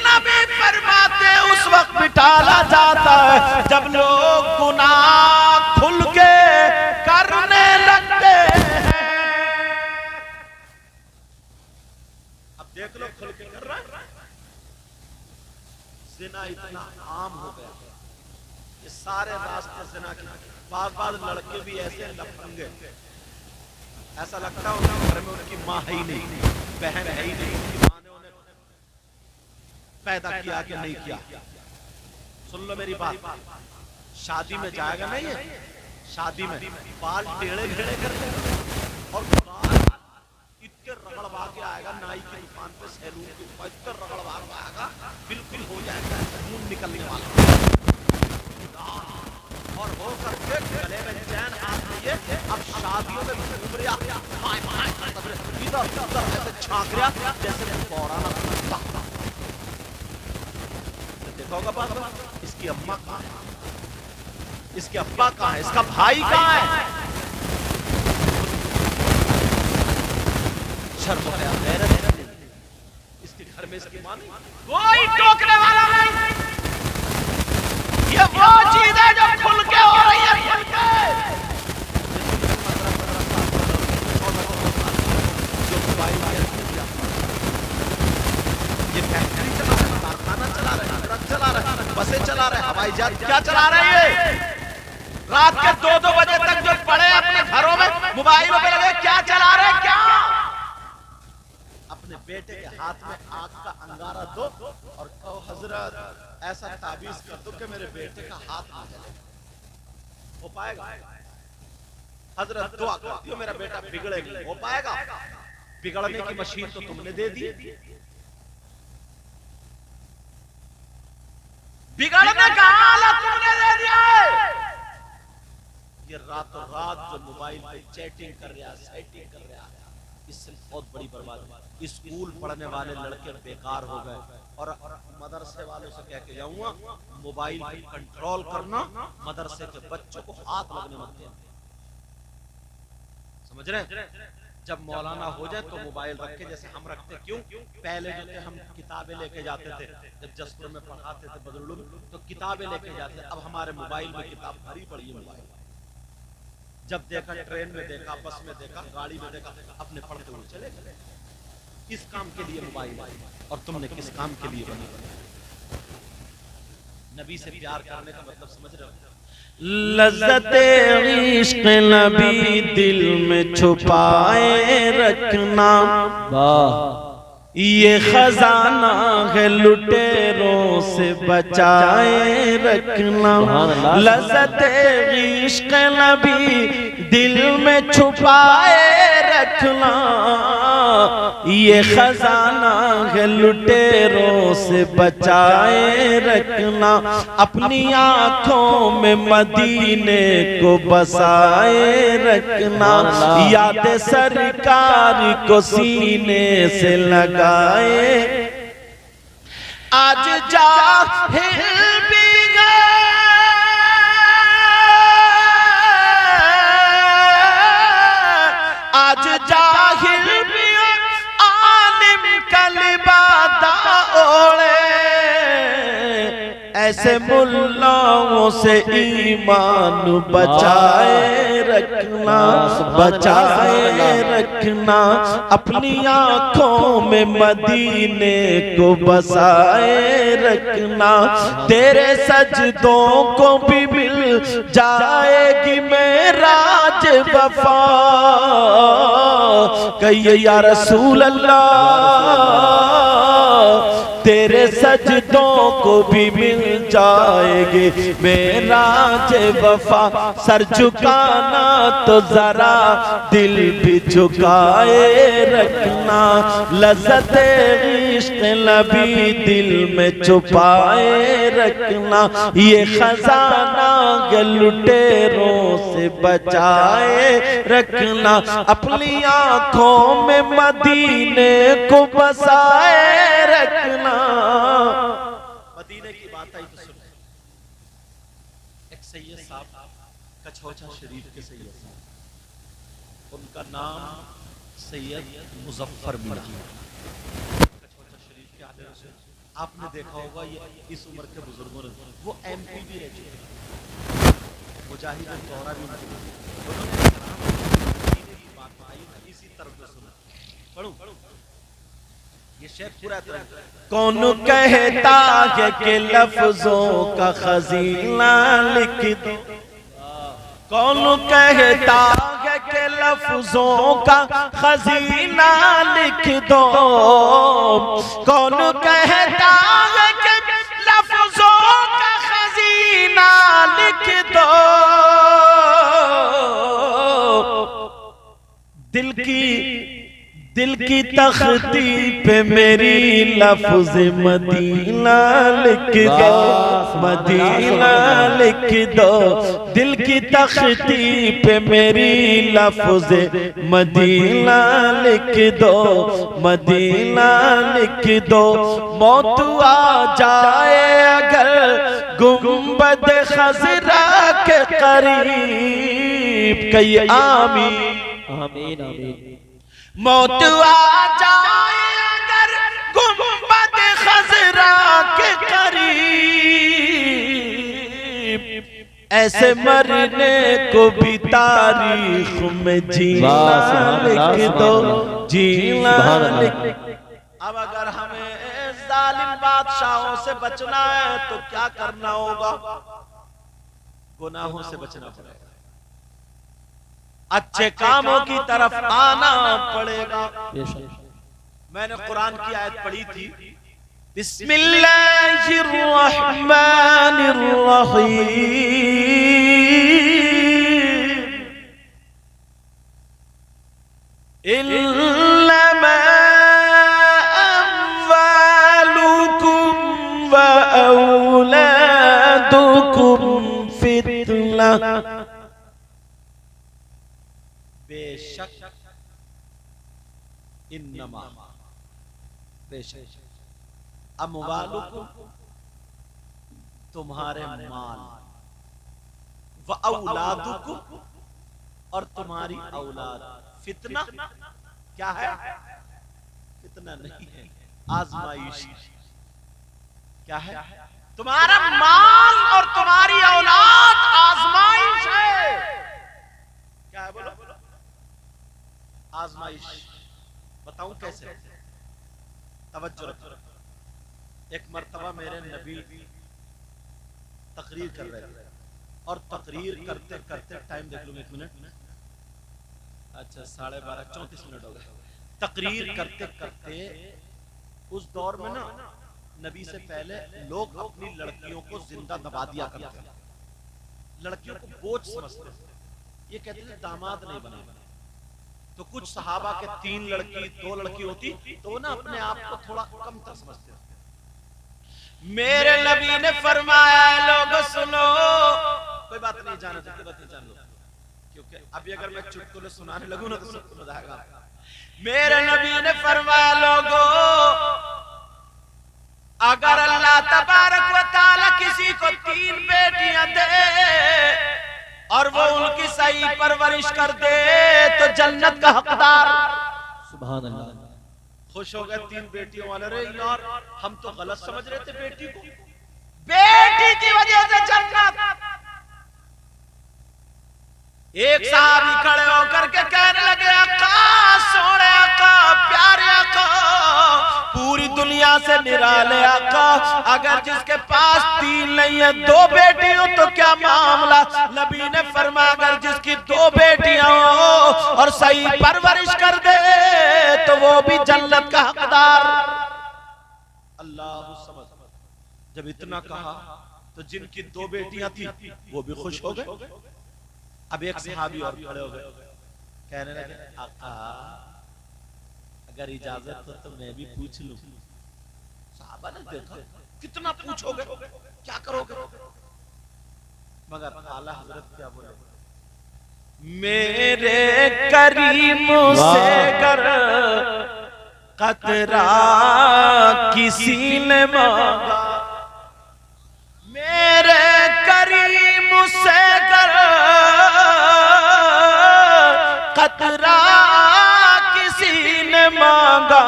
नबी फरमाते उस वक्त बिठाया जाता है जब लोग गुनाह खुल के करने लगते हैं। अब देख लो खुल के कर रहा है, जिना इतना आम हो गया, ये सारे रास्ते जिना के, बाद लड़के भी ऐसे लफंगे, ऐसा लगता है उनके घर में उनकी माँ है ही नहीं, बहन है ही नहीं, उनकी माँ ने उन्हें पैदा किया कि नहीं किया। सुन लो मेरी बात, शादी में जाएगा नहीं है, शादी में बाल टेढ़े टेढ़े करके और बाल इतने रगड़वा के आएगा, नाई की दुकान पे सैलून की दुकान इतने रगड़वा के आएगा, बिल्कुल हो जाएगा खून निकलने वाला, और हो करके गले में चैन हाथ लिए। अब शादियों में घूम रहा इधर उधर ऐसे छाक रहा जैसे पौराना। देखा होगा बात, इसकी अम्मा कहाँ है, इसके अब्बा कहाँ है, इसका भाई कहाँ है? शर्म है, गैरत है इसके घर में, इसकी मां नहीं, कोई टोकने वाला नहीं। ये वो चीज है जो खुल के हो रही है, खुल के। ये फैक्ट्री चला रहे, कारखाना चला रहे, ट्रक चला रहे, बसें चला रहे, हवाई जहाज क्या चला रही है? रात के 2-2 बजे तक जो पड़े अपने घरों में मोबाइलों पे लगे, क्या चला रहे? क्या अपने बेटे के हाथ में आग का अंगारा दो और कहो हजरत ऐसा ताबीज कर दो कि मेरे बेटे का हाथ ना जले। हो पाएगा? हजरत दुआ करती हो मेरा बेटा बिगड़े नहीं, हो पाएगा? बिगड़ने की मशीन तो तुमने दे दी, बिगड़ने का आला तुमने दे दिया है। ये रातों रात जो मोबाइल पे चैटिंग कर रहा है, सेटिंग कर रहा है, इससे बहुत बड़ी बर्बादी। स्कूल पढ़ने वाले लड़के बेकार हो गए, और मदरसे वालों से कह के जाऊंगा मोबाइल पे कंट्रोल करना, मदरसे के बच्चों को हाथ लगने मत देना। समझ रहे? जब मौलाना हो जाए तो मोबाइल रखे जैसे हम रखते, क्यों? पहले जो थे हम किताबें लेके जाते थे, जब जसपुर में पढ़ाते थे बदरुल तो किताबें लेके जाते, अब हमारे मोबाइल में किताब भरी पड़ी है। मोबाइल जब देखा ट्रेन में देखा, बस में देखा, गाड़ी में देखा, अपने पढ़ते हुए चले गए। किस काम के लिए मोबाइल है और तुमने किस काम के लिए बनी? नबी से प्यार करने का मतलब समझ रहे हो? लज़्ज़ते इश्क़ नबी दिल में छुपाए रखना, वाह ये खजाना है लुटेरों से बचाए रखना। लज़्ज़ते इश्क़ नबी दिल में छुपाए रखना, ये खजाना है लुटेरों से बचाए रखना। अपनी आँखों में मदीने को बसाए रखना, याद सरकार को सीने से लगाए। आज जाहिल भी गए, आज जाहिल भी आलिम का लिबादा ओढ़े, ऐसे मुल्लाओं से ईमान बचाए रखना, बचाए रखना। अपनी आँखों में मदीने को बसाए रखना, तेरे सजदों को भी मिल जाएगी मेराज वफा। कहिए या रसूल अल्लाह, तेरे सजदों को भी मिल जाएगी मेराज वफा। सर झुकाना तो जरा दिल भी झुकाए रखना, लज़्ज़ते इश्क नबी दिल में छुपाए रखना, ये खजाना के लुटेरों से बचाए रखना, अपनी आंखों में मदीने को बसाए रखना। मदीने की बात आई तो सुन, एक सैयद साहब कछौचा शरीफ के सैयद साहब, उनका नाम सैयद मुजफ्फर मियां। कछौचा शरीफ के आले से आपने देखा होगा, ये इस उम्र के बुजुर्गों ने, वो एमपी भी रह चुके, मुजाहिद दौरा भी बात आई, इसी तरफ से सुना पढ़ूं ये शेर पूरा तरह। कौन कहता है कि लफ्जों का खजीना लिख दो, कौन कहता है कि लफ्जों का खजीना लिख दो, कौन कहता है कि लफ्जों का खजीना लिख दो, दिल की तख्ती पे मेरी लफ्ज मदीना लिख दो, मदीना लिख दो, दिल की तख्ती पे मेरी लफ्ज मदीना लिख दो, मदीना लिख दो। मौत आ जाए अगर गुंबद खजरा के करीब, कई आमीन आमीन आमीन। मौत आ जाए अगर गुंबद खजरा के करीब, ऐसे मरने को भी तारीख में जीना लिख दो, जीना लिख। अब अगर हमें जालिम बादशाहों से बचना है तो क्या करना होगा? गुनाहों से बचना पड़ेगा, अच्छे कामों की तरफ आना पड़ेगा। मैंने कुरान की आयत पढ़ी थी, बिस्मिल्लाहिर्रहमानिर्रहीम, इन्नमा अम्वालुकुम व औलादुकुम फितना, बेशक इन्नमा बेशक अम्वालुकुम तुम्हारे माल, व औलादुकुम और तुम्हारी औलाद, फितना क्या है? फितना नहीं है, आजमाइश। क्या है? तुम्हारा माल और तुम्हारी औलाद आजमाइश है। क्या है बोलो? आजमाइश। बताऊं कैसे? तवज्जो रखो। एक मर्तबा मेरे नबी तकरीर कर रहे थे, और तकरीर करते करते, टाइम देख लूं 1 मिनट, अच्छा 12:30 34 मिनट हो गए। तकरीर करते करते उस दौर में ना नबी से पहले लोग अपनी लड़कियों को जिंदा दबा दिया करते थे, लड़कियों को बोझ समझते थे, ये कहते थे दामाद नहीं बना। तो कुछ सहाबा के 3 लड़की 2 लड़की होती तो ना अपने आप को थोड़ा कम तर समझते थे। मेरे नबी ने फरमाया, लोगों सुनो, कोई बात नहीं जाने दो, कोई बात नहीं जान लो, क्योंकि अभी अगर मैं चुटकुले सुनाने लगूं ना तो सब हो जाएगा। मेरे नबी ने फरमाया, लोगों अगर अल्लाह तबारक व तआला किसी को 3 बेटियां दे और वो उनकी सही परवरिश कर दे तो जन्नत का हकदार। सुभान अल्लाह। खुश हो गए 3 बेटियों वाले। रे यार हम तो गलत समझ रहे थे बेटी को, बेटी की वजह से जन्नत। एक साहबी खड़े होकर के कहने लगे, आका सोने आका प्यारे आका पूरी दुनिया से निराले आका, अगर जिसके पास 3 नहीं है 2 बेटी हो तो क्या मामला? नबी ने फरमाया, अगर जिसकी 2 बेटियां हो और सही परवरिश कर दे तो वो भी जन्नत का हकदार। अल्लाह समझ। जब इतना कहा तो जिनकी 2 बेटियां थी वो भी खुश हो गए। अब एक सहाबी और खड़े हो गए, कहने लगे, आका अगर इजाजत हो तो मैं भी पूछ लूं। मैंने देखा, कितना पूछोगे, क्या करोगे, मगर आला हजरत क्या बोले, मेरे करीम से कर कतरा किसी ने मांगा, मेरे करीम से कर कतरा किसी ने मांगा,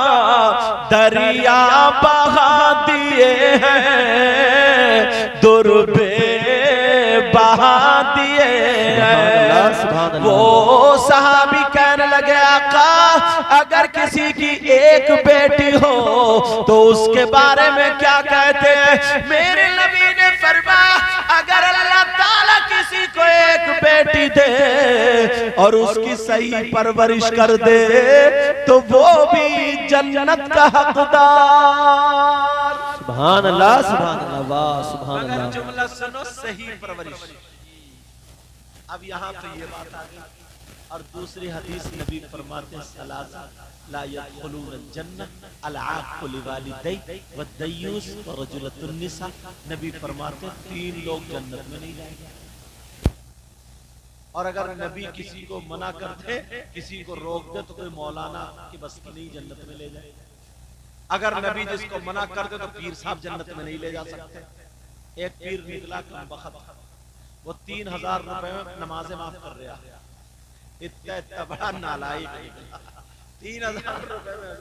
दरिया बहा दिए हैं, दुर्बे बहा दिए हैं। वो सहाबी कहने लगे, आका अगर किसी की एक बेटी हो तो उसके बारे में क्या कहते हैं? मेरे नबी ने फरमाया, अगर अल्लाह ताला किसी को एक बेटी दे और उसकी सही परवरिश कर दे तो वो भी जन्नत का हकदार। सुभान अल्लाह, सुभान अल्लाह, वाह सुभान अल्लाह। जुमला सुनो, सही परवरिश। अब यहाँ तो ये बात आ गई, और दूसरी हदीस नबी फरमाते हैं, सलासा ला यदखुलून जन्नत अल-आक़ु लिवालिदै वद्दय्यूस व रजुलतुन निसा। नबी फरमाते हैं 3 लोग जन्नत में नहीं जाएंगे। और अगर नबी किसी को मना कर दे, किसी को रोक दे, तो कोई मौलाना की बस की नहीं जन्नत में ले जाए। अगर नबी जिसको मना कर दे तो पीर साहब जन्नत में नहीं ले जा सकते। एक पीर निकला कम बखत, वो 3000 रुपए में नमाजें माफ कर रहा, इतना बड़ा नालायक। 3000 रुपए में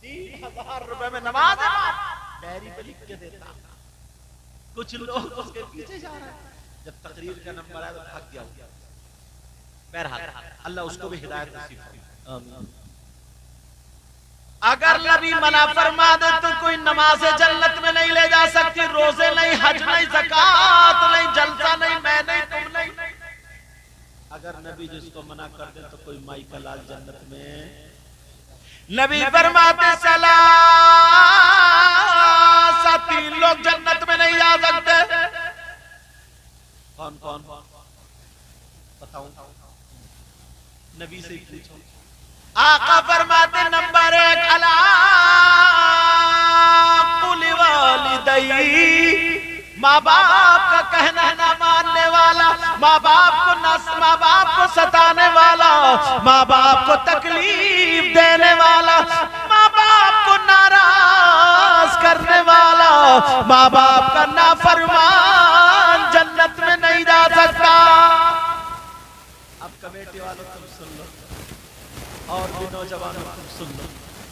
3000 रुपए में नमाज डायरी पे लिख के देता। कुछ लोग उसके पीछे जा रहे हैं, जब तकरीर का नंबर आया तो भाग गया। बहरहाल अल्लाह उसको भी हिदायत नसीब करे। आमीन। अगर नबी मना फरमा दे तो कोई नमाज जन्नत में नहीं ले जा सकती, रोजे नहीं, हज नहीं, ज़कात नहीं, जलसा नहीं, मैं नहीं, तुम नहीं। अगर नबी जिसको मना कर दे तो कोई माई का लाल जन्नत में। नबी फरमाते सला 3 लोग जन्नत में नहीं जा सकते। कौन कौन बताऊं? नबी से ही पूछो। आका फरमाते नंबर 1 अल-आक़ु लिवालिदै, माँ बाप का कहना ना मानने वाला, माँ बाप को सताने वाला, माँ बाप को तकलीफ देने वाला, माँ बाप को नाराज करने वाला, माँ बाप का नाफरमान जन्नत में नहीं जा सकता। अब कमेटी वालों तुम सुन लो, और भी नौजवानों तुम सुन लो।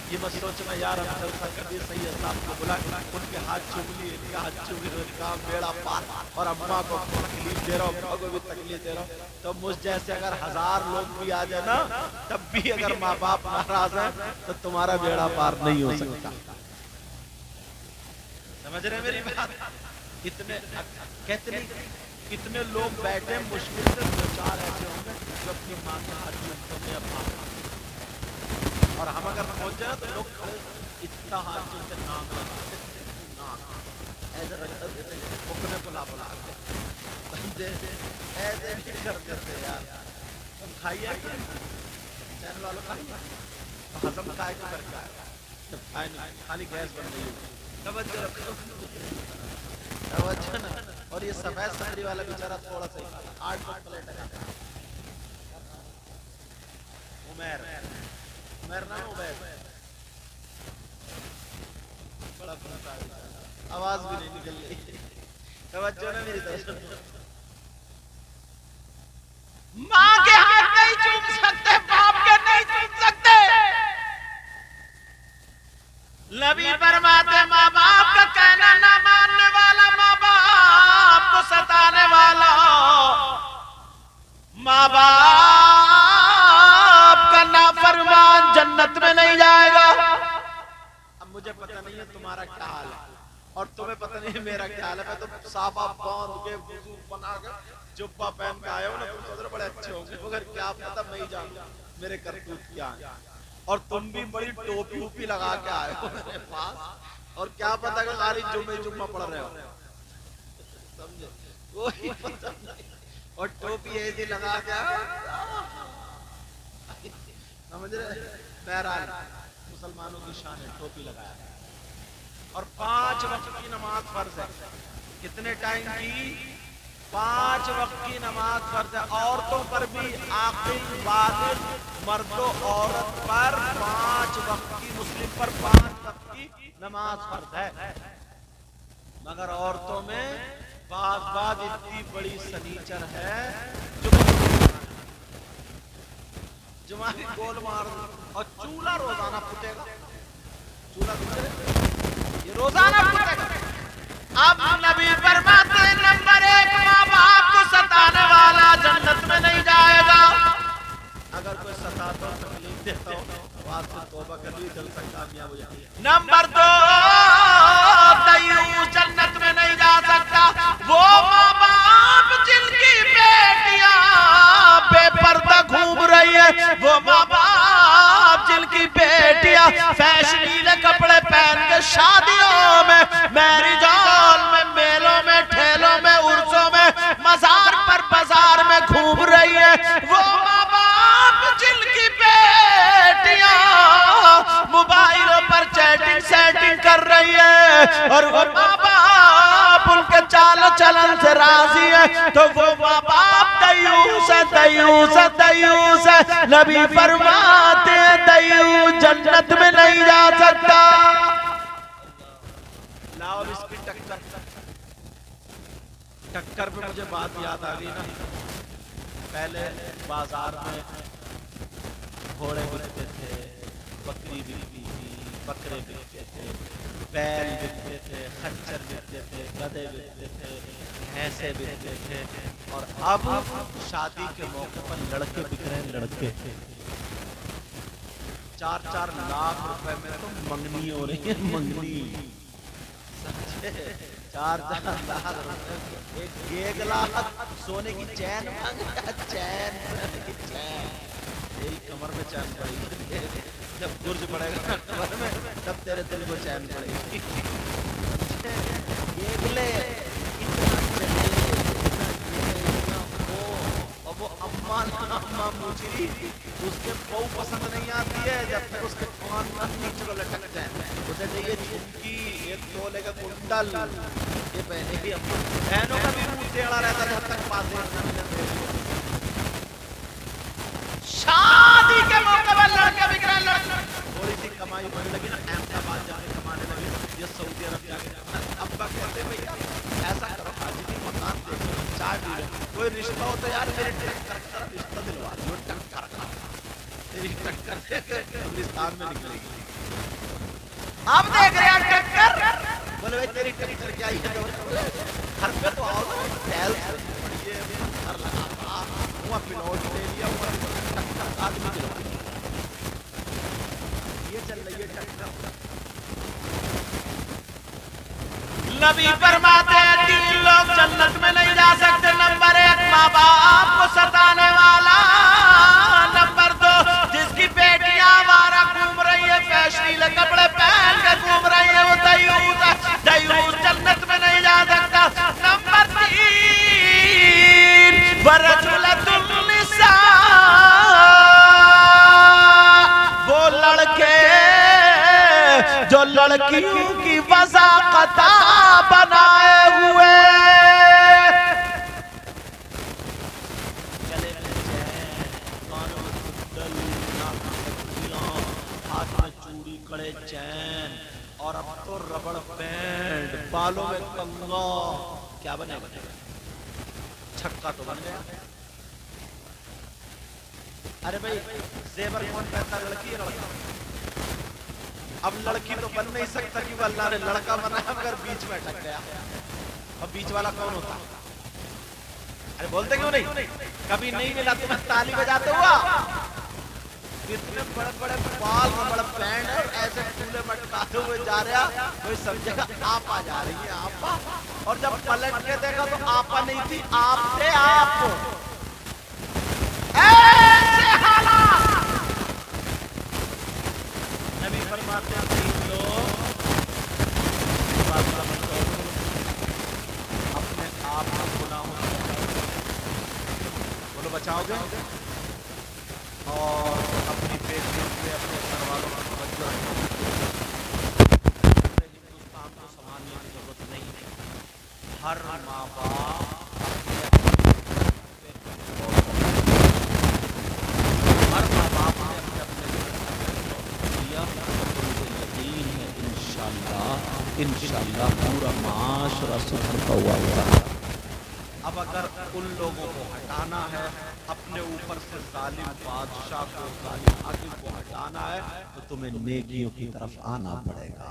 ये मत सोचना यार हम जलसा कर दिए, सही है साहब को बुला उनके हाथ चूम लिए, इनके हाथ चूम लिए, उनका बेड़ा पार, और अम्मा को तकलीफ दे रहा हूँ, को भी तकलीफ दे रहा हूँ। तो मुझ जैसे अगर 1000 लोग भी आ जाए ना, तब भी अगर माँ बाप नाराज है तो तुम्हारा बेड़ा पार नहीं हो सकता। समझ रहे मेरी बात? कितने लोग बैठे मुश्किल से 2-4 ऐसे होंगे जो अपनी माँ के हाथ चूमते हैं अपना, और हम अगर पहुंच जाए तो लोग इतना हाथ चूमते, नाम ऐसे रखते थे, मुकने को बुला के ऐसे भी कर देते यार। तुम खाइए चैनल वालों खाइए, हजम खाए को करके आए, जब खाए नहीं खाली गैस बन रही है। तवज्जो रखो, तवज्जो ना। और ये सफेद सफरी वाला बेचारा थोड़ा सा 8 प्लेट है। उमर नाम उबैर, बड़ा आवाज भी नहीं निकल रही। तवज्जो ना मेरी तरफ। माँ के हाथ नहीं चूम सकते, बाप के नहीं चूम सकते। नबी फरमाते माँ बाप का कहना ना मानने वाला, माँ बाप को सताने वाला, माँ बाप का नाफरमान जन्नत में नहीं जाएगा। अब मुझे पता नहीं है तुम्हारा क्या हाल है, और तुम्हें पता नहीं है मेरा क्या हाल है। मैं तो साफा बांध के वुजू बना के जुब्बा पहन के आया हूं ना, तुम सोच रहे बड़े अच्छे होंगे, मगर क्या पता मैं ही जानूं मेरे करतूत क्या है। और तुम भी बड़ी टोपी उपी लगा के आए हो मेरे पास, और क्या पता कि खाली जुम्मा पढ़ रहे हो, समझे? कोई पता नहीं। और टोपी ऐसी लगा के समझ रहे? बहरहाल मुसलमानों की शान है टोपी लगाया। और 5 वक्त की नमाज फर्ज है। कितने टाइम की? 5 वक्त की नमाज फर्ज है। औरतों पर भी आखिर बालिग मर्दों औरत पर 5 वक्त की, मुस्लिम पर 5 वक्त की नमाज फर्ज है। मगर औरतों में बात इतनी बड़ी सनीचर है, जुमा की गोल मार और चूल्हा रोजाना फूटेगा। चूल्हा ये रोजाना फूटेगा। अब नबी फरमाते नंबर 1, माँ बाप को सताने वाला जन्नत में नहीं जाएगा। अगर कोई सताता हो, तकलीफ देता हो, आज से तौबा कर ली, जल तक कामयाब हो जाएगी। नंबर 2, दयूस जन्नत में नहीं जा सकता। वो माँ बाप जिनकी बेटियां बेपर्दा घूम रही है, वो माँ बाप जिनकी बेटियां फैशनीले कपड़े पहन के शादियों में, मैरिज हॉल में, मेलों में, ठेलों में, उर्सों में, मजार पर बाजार में घूम रही है, वो माँ बाप जिनकी बेटियां मोबाइलों पर चैटिंग सेटिंग कर रही है, और वो माँ बाप उनके चाल चलन से राजी है, तो वो माँ बाप दयूस है, दयूस है, दयूस है। नबी फरमाते दयूस जन्नत में नहीं जा सकता। लाओ इसकी टक्कर पे मुझे बात याद आ गई ना। पहले बाजार में घोड़े बिकते थे, बकरी बिकती थी, बकरे बिकते थे, बैल बिकते थे, खच्चर बिकते थे, गधे बिकते थे, भैंसे बिकते थे, और अब शादी के मौके पर लड़के बिक रहे हैं। लड़के 4-4 लाख रुपए में तो मंगनी हो रही है, मंगनी। 4-4 लाख रुपए, 1 लाख सोने की चैन मांगा, चैन तेरी कमर में चैन पड़ेगी, जब गुर्ज पड़ेगा कमर में, तब तेरे दिल को चैन पड़ेगी। और वो अम्मा मुचरी, उसके बहू पसंद नहीं आती है जब तक उसके कान में नीचे को लटक जाए। उसे चाहिए झुमकी, 1 तोले का कुंडल, ये पहने की। बहनों का भी मुंह टेढ़ा रहता है जब तक पास शादी के मौके पर लड़के बिक रहे हैं। थोड़ी सी कमाई होने लगी ना, अहमदाबाद जाके कमाने लगे, ये सऊदी अरब जाके। अब्बा कहते भैया ऐसा करो, आज भी मकान देखो, चाय पी लो, कोई रिश्ता हो तो यार मेरे टक्कर का रिश्ता दिलवा दो। टक्कर का तेरी टक्कर कब्रिस्तान में निकलेगी। अब देख रहे हैं टक्कर, बोले भाई तेरी टक्कर क्या ही है, घर पे तो आओ, टहल पड़िए, घर लगा हुआ, पिलौट ले लिया हुआ, टक्कर आदमी दिलवा। ये चल रही है टक्कर। नबी फरमाते हैं 3 लोग जन्नत में नहीं जा सकते। नंबर 1, माँ बाप को सताने वाला। नंबर 2, जिसकी बेटियां आवारा घूम रही है, फैशनीले कपड़े पहन के घूम रही है, वो दयूस है, दयूस जन्नत में नहीं जा सकता। नंबर 3, वरजुलतुन निसा, वो लड़के जो लड़कियों की वज़ाक़ता बनाए हुए, गले में चैन, कानों में कुंडल, नाक में फुलियां, हाथ में चूड़ी, कड़े चैन, और अब तो रबड़ बैंड, बालों में कंघा। क्या बनेगा? छक्का तो बन गया। अरे भाई जेवर कौन पहनता, लड़की है लड़का? अब लड़की तो बन नहीं सकता क्योंकि अल्लाह ने लड़का बनाया, मगर बीच में अटक गया। अब बीच वाला कौन होता? अरे बोलते क्यों नहीं? कभी नहीं मिला तुम्हें ताली बजाते हुआ? इतने बड़े बड़े बाल, बड़ा बैंड है, ऐसे फूले मटकाते हुए जा रहा, कोई समझेगा आपा जा रही है, आपा। और जब पलट के देखा तो आपा नहीं थी, आप थे आप। ऐसे हालात। नबी फरमाते हैं 3 लोग अपने आप को गुनाहों से बोलो बचाओगे, और अपनी बेटियों से, अपने घरवालों को तवज्जो रखोगे। हिंदुस्तान हर माँ बाप हर माँ बाप ने अपने अपने दिया, यकीन है इंशाअल्लाह पूरा माशरा सुधरता हुआ होगा। अब अगर उन लोगों को हटाना है, अपने ऊपर से जालिम बादशाह को, जालिम हाकिम को हटाना है, तो तुम्हें नेकियों की तरफ आना पड़ेगा,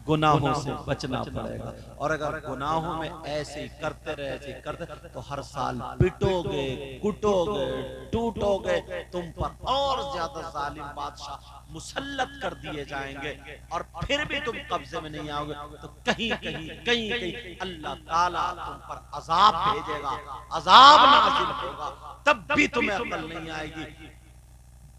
गुनाहों से बचना पड़ेगा। और अगर गुनाहों में ऐसे ही करते रहे, ऐसे ही करते, तो हर साल पिटोगे, कुटोगे, टूटोगे, तुम पर और ज्यादा जालिम बादशाह मुसल्लत कर दिए जाएंगे, और फिर भी तुम कब्जे में नहीं आओगे, तो कहीं कहीं कहीं कहीं अल्लाह ताला तुम पर अजाब भेजेगा, अजाब नाज़िल होगा, तब भी तुम्हें अकल नहीं आएगी।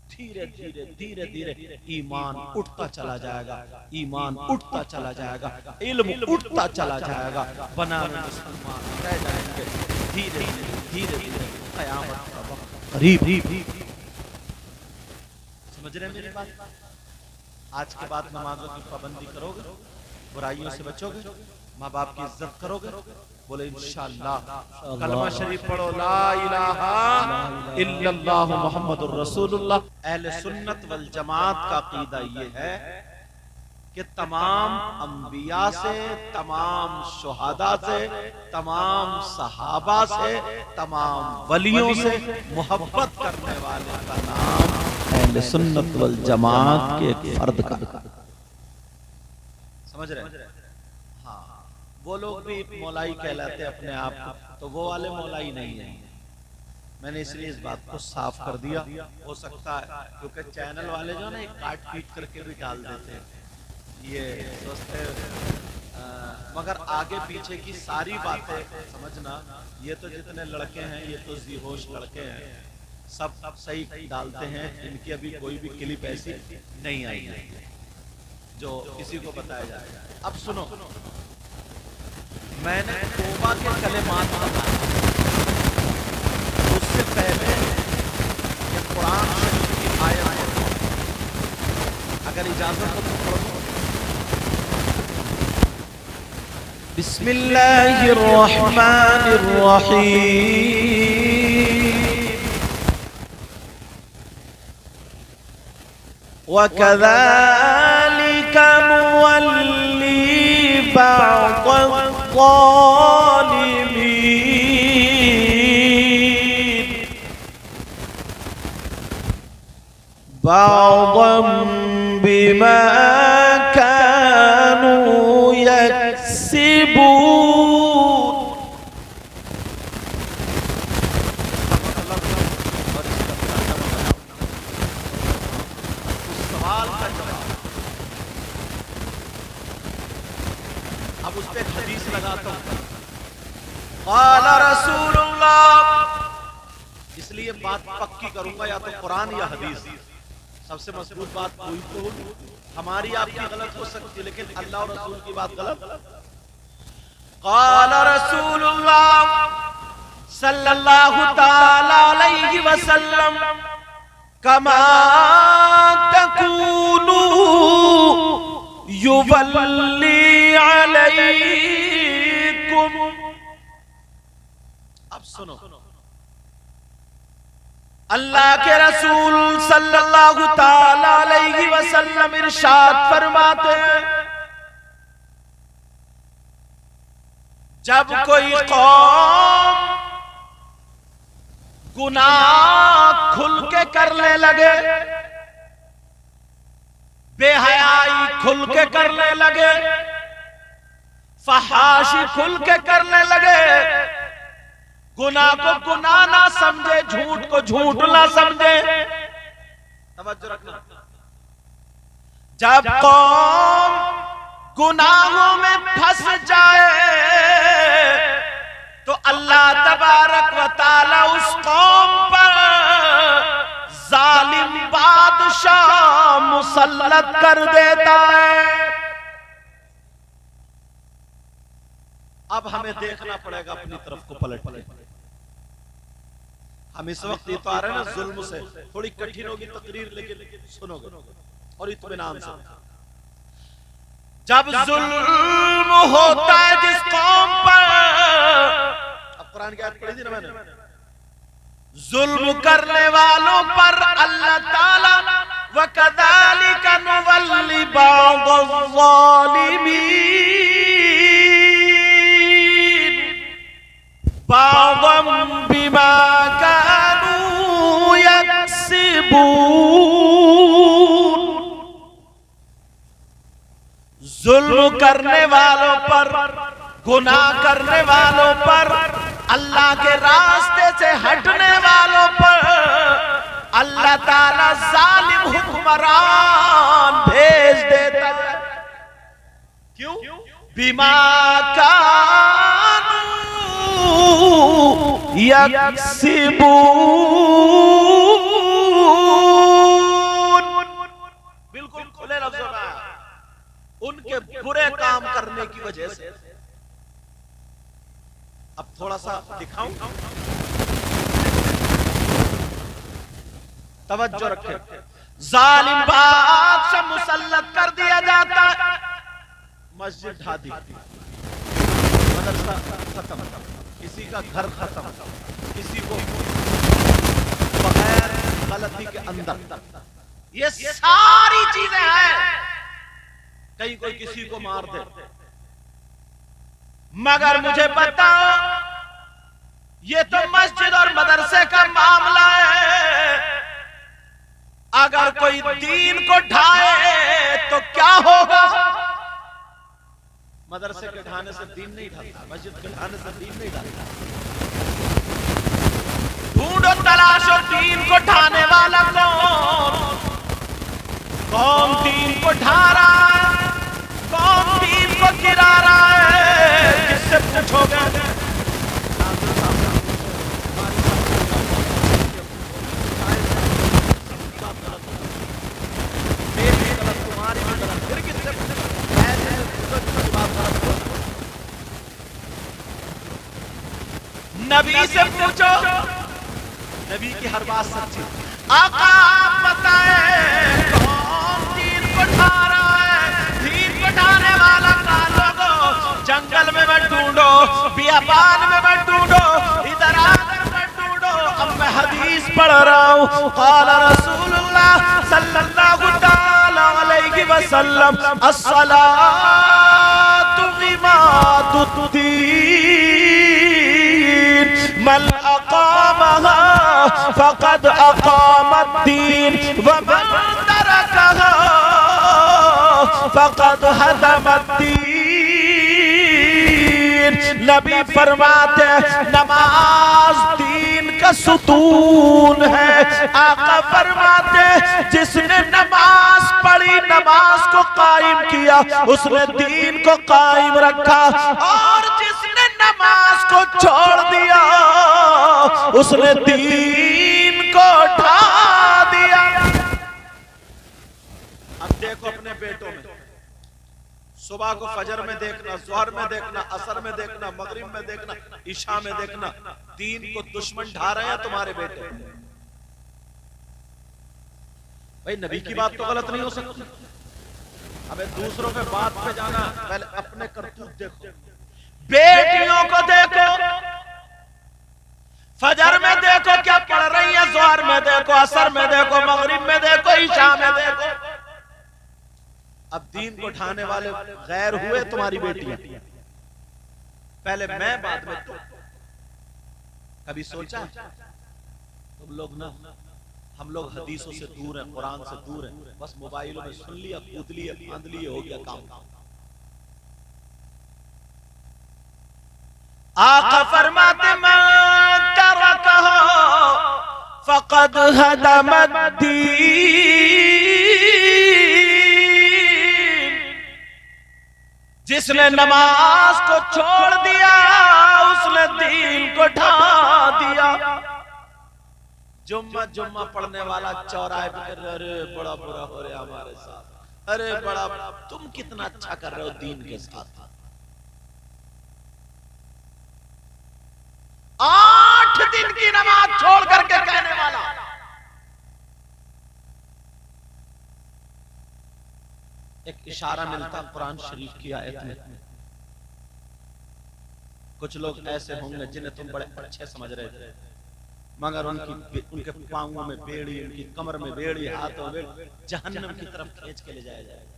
धीरे धीरे धीरे धीरे ईमान उठता चला जाएगा, ईमान उठता चला जाएगा, इल्म उठता चला जाएगा, बनाने मुसलमान रह जाएंगे। धीरे धीरे धीरे क़यामत का वक्त करीब। समझ रहे हैं मेरी बात? आज के बाद नमाजों की पाबंदी करोगे, बुराइयों से बचोगे, माँ बाप की इज्जत करोगे, बोले इंशाअल्लाह। कलमा शरीफ पढ़ो, ला इलाहा इल्लल्लाह मुहम्मदुर रसूलुल्लाह। अहले सुन्नत वल जमात का अकीदा ये है कि तमाम अंबिया से, तमाम शुहदा से, तमाम सहाबा से, तमाम वलियों से मोहब्बत करने वाले का नाम अहले सुन्नत वल जमात के एक फर्द का। समझ रहे? वो लोग भी मौलाई कहलाते अपने आप को, तो वो वाले मौलाई नहीं है। मैंने इसलिए इस बात को साफ कर दिया। हो सकता है क्योंकि चैनल वाले जो ना काट पीट करके भी डाल देते हैं, ये सोचते मगर आगे पीछे की सारी बातें समझना। ये तो जितने लड़के हैं, ये तो जीहोश लड़के हैं, सब सही डालते हैं। इनकी अभी कोई भी क्लिप ऐसी नहीं आई है जो किसी को बताया जाए। अब सुनो, मैंने तौबा के कलेमात बताए, उससे पहले ये कुरान शरीफ की आयत है, अगर इजाजत हो तो पढ़ो। बिस्मिल्लाहिर रहमानिर रहीम। वकज़ालिका नुवल्ली बअद ज़ालिमीन बअदन बिमा कानू यक्सिबून। सवाल का जवाब। अब उस पे हदीस लगाता हूं, क़ाल रसूलुल्लाह। इसलिए बात पक्की करूंगा, या तो कुरान या हदीस। सबसे मजबूत बात कोई तो हमारी आपकी गलत हो सकती है, लेकिन अल्लाह और रसूल की बात गलत। क़ाल रसूलुल्लाह सल्लल्लाहु तआला अलैहि वसल्लम कमा तकूनू युवल्ली अलैकुम। अब सुनो, अल्लाह के रसूल सल्लल्लाहु तआला अलैहि वसल्लम इरशाद फरमाते हैं, जब कोई कौम गुनाह खुल के करने लगे, बेहयाई खुल के करने लगे, फहाशी खुल के करने लगे, गुनाह को गुनाह ना समझे, झूठ को झूठ ना समझे। तवज्जो रखना, जब कौम गुनाहों में फंस जाए तो अल्लाह तबारक व तआला उस कौम पर जालिम बादशाह मुसल्लत कर देता है। अब हमें देखना पड़ेगा अपनी तरफ को पलट के। हम इस वक्त ये तो आ रहे हैं ना जुल्म से, थोड़ी कठिन होगी तकरीर, लेकिन सुनोगे और इत्मीनान से। जब जुल्म होता है जिस कौम पर, अब कुरान की आयत पढ़ी थी ना मैंने, जुल्म करने वालों पर अल्लाह ताला व कज़ालिका नुवल्ली बाज़-ज़ालिमीन बाज़म बिमा कानू यक्सिबून। जुल्म करने वालों पर, गुनाह करने वालों पर, अल्लाह के रास्ते से हटने वालों पर अल्लाह ताला जालिम हुक्मरान भेज देता है। क्यों? बिमा कानू यक्सिबून, बिल्कुल खुले लफ्ज़ों में उनके बुरे काम करने की वजह से। अब थोड़ा सा दिखाऊं, तवज्जो रखें। जालिम बादशाह मुसल्लत कर दिया जाता है, मस्जिद ढा दी, मदरसा खत्म, किसी का घर खत्म, किसी को बगैर गलती के अंदर, ये सारी चीजें हैं। कहीं कोई किसी को मार दे, मगर मुझे बताओ, ये तो मस्जिद और मदरसे का मामला है। अगर कोई दीन को ढाए तो क्या होगा? मदरसे के ढाने से दीन नहीं ढलता, मस्जिद के ढाने से दीन नहीं ढलता। ढूंढो, तलाशो दीन को ढाने वाला कौन? कौन दीन को ढा रहा है? कौन दीन को गिरा रहा है? किससे पूछोगे? नबी से पूछो, नबी की हर बात सच्ची। आका आप बताएं, कौन दीन को ढा रहा है? दीन को ढाने वाला कौन? लोगो जंगल में मत ढूंढो, बियाबान में मत ढूंढो, इधर आकर मत ढूंढो। अब मैं हदीस पढ़ रहा हूँ। क़ाल रसूलुल्लाह सल्लल्लाहु तआला अलैहि वसल्लम, अस्सलातु इमादुद्दीन मन अक़ामहा फ़क़द अक़ामद्दीन व मन तरकहा फ़क़द हदमद्दीन। नबी फरमाते नमाज दीन का सुतून है। आका फरमाते जिसने नमाज पढ़ी, नमाज को कायम किया, उसने दीन को कायम रखा, और जिसने नमाज को छोड़ दिया, उसने दीन को ढा दिया। अब देखो अपने बेटों में, सुबह को फजर में देखना, ज़ोहर में देखना, असर में देखना, मगरिब में देखना, इशा में देखना, दीन को दुश्मन ढा रहे हैं तुम्हारे बेटे। भाई नबी की बात तो गलत नहीं हो सकती। हमें दूसरों के बात पे जाना, पहले अपने करतूत देखो। बेटियों को देखो, फजर में देखो क्या पढ़ रही है, ज़ोहर में देखो, असर में देखो, मगरिब में देखो, इशा में देखो। अब दीन को ढाने वाले गैर हुए तुम्हारी बेटियां। पहले मैं, बाद में तुम। कभी सोचा तुम लोग ना, हम लोग हदीसों से दूर हैं, कुरान से दूर हैं, बस मोबाइलों में सुन लिया, कूद लिया, फांद लिए, हो गया काम। आका फरमाते मन तरकहा फ़क़द हदमद्दीन। जिसने नमाज को छोड़ दिया, उसने दीन को ढा दिया। जुम्मा जुम्मा पढ़ने वाला चौराहे पे, अरे बड़ा बुरा हो रहा हमारे साथ, अरे बड़ा, तुम कितना अच्छा कर रहे हो दीन के साथ। 8 दिन की नमाज छोड़ करके कहने वाला, एक इशारा मिलता कुरान शरीफ की आयत में। कुछ लोग ऐसे होंगे जिन्हें तुम बड़े अच्छे समझ रहे थे, मगर उनके पांवों में बेड़ी, उनकी कमर में बेड़ी, हाथों में जहन्नम की तरफ खींच के ले जाया जाएगा।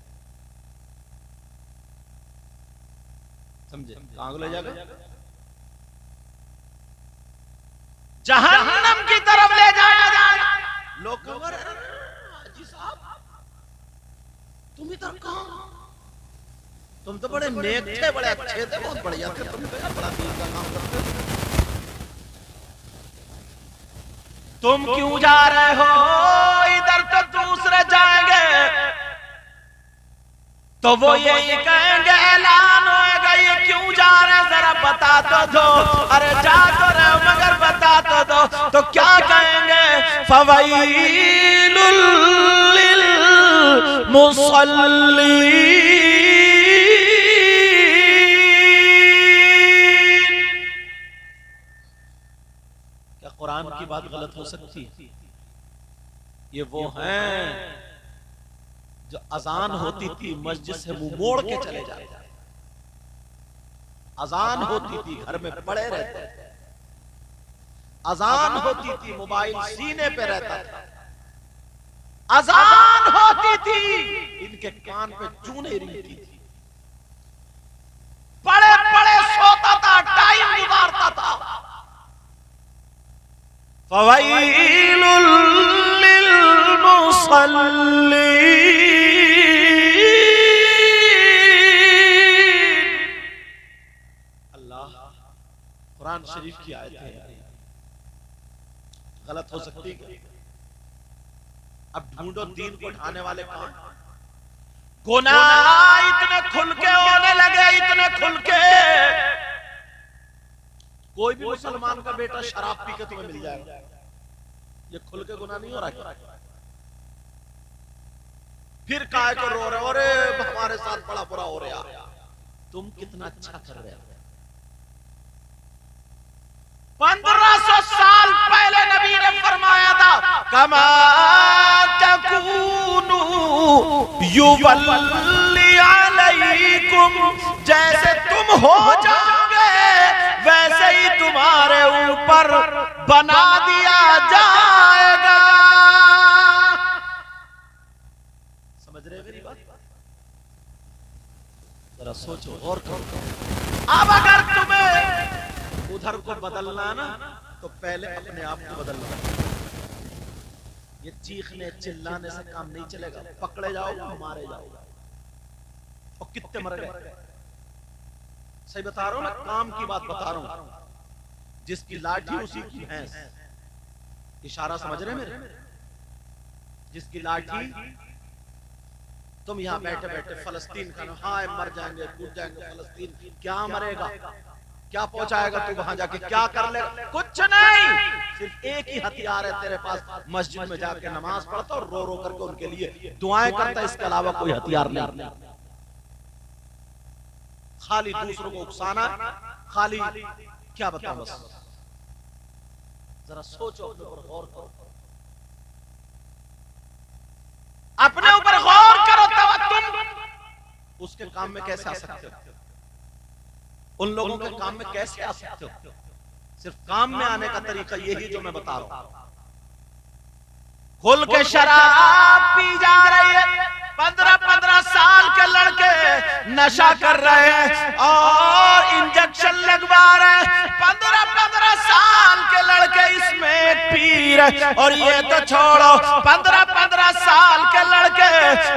समझे? कहां को ले जाएगा? जहन्नम की तरफ ले जाया जाएगा। लोग हाजी साहब तुम इधर कहां? तुम तो बड़े नेक थे, बड़े अच्छे थे, बहुत बढ़िया थे, तुम तो बड़ा दीन का काम करते थे। तुम क्यों जा रहे हो इधर? तो दूसरे जाएंगे तो वो यही कहेंगे, ऐलान होएगा ये क्यों जा रहे, जरा बता तो दो। अरे जा तो रहे हो मगर बता तो दो। तो क्या कहेंगे? फवैलुल लिल मुसल्लीन। क्या कुरान की बात गलत हो सकती है? ये वो हैं जो अजान होती थी मस्जिद से मुंह मोड़ के चले जाते, अजान होती थी घर में पड़े रहते, अजान होती थी मोबाइल सीने पे रहता था, अजान होती थी इनके कान पे चूने रिंगती थी, पड़े पड़े सोता था, टाइम गुजारता था। फवैलुल लिल मुसल्लीन। अल्लाह कुरान शरीफ की आयत है, गलत हो सकती है? अब ढूंढो दीन को ढाने वाले कौन? गुनाह इतने खुल के होने लगे, इतने खुल के। कोई भी मुसलमान का बेटा शराब पी के तुम्हें मिल जाएगा। ये खुल के गुनाह नहीं हो रहा क्या? फिर काहे को रो रहे हो? अरे हमारे साथ बड़ा बुरा हो रहा। तुम कितना अच्छा कर रहे हो। 1500 साल पहले नबी ने फरमाया था, कमा तकूनु युवल्ली अलैकुम, जैसे तुम हो जाओगे वैसे ही तुम्हारे ऊपर बना दिया जाएगा। समझ रहे मेरी बात? जरा सोचो और करो। अब अगर तुम्हें उधर को बदलना ना तो पहले अपने आप को बदलना। ये चीखने चिल्लाने से काम नहीं चलेगा। पकड़े जाओगे, मारे जाओगे। और कितने मर गए? सही बता रहा हूं ना, काम की बात बता रहा हूं। जिसकी लाठी उसी की भैंस। इशारा समझ रहे मेरे? जिसकी लाठी, तुम यहां बैठे बैठे फलस्तीन का हाय मर जाएंगे, कूद जाएंगे फलस्तीन, क्या मरेगा? क्या पहुंचाएगा तू वहां जाके? क्या कर लेगा? कुछ नहीं। सिर्फ एक ही हथियार है तेरे पास, मस्जिद में जाके नमाज पढ़ता और रो रो करके उनके लिए दुआएं करता। इसके अलावा कोई हथियार नहीं। खाली दूसरों को उकसाना, खाली क्या बताऊं? बस जरा सोचो, अपने ऊपर गौर करो, अपने ऊपर गौर करो। तब तुम उसके काम में कैसे आ सकते हो? उन लोगों के काम में कैसे आ सकते हो? सिर्फ काम में आने का तरीका यही जो मैं बता रहा हूं। खुल के शराब पी जा रही है, 15-15 साल के लड़के नशा कर रहे हैं और इंजेक्शन लगवा रहे हैं। 15-15 साल के लड़के इसमें पी रहे। और ये तो छोड़ो, 15-15 साल के लड़के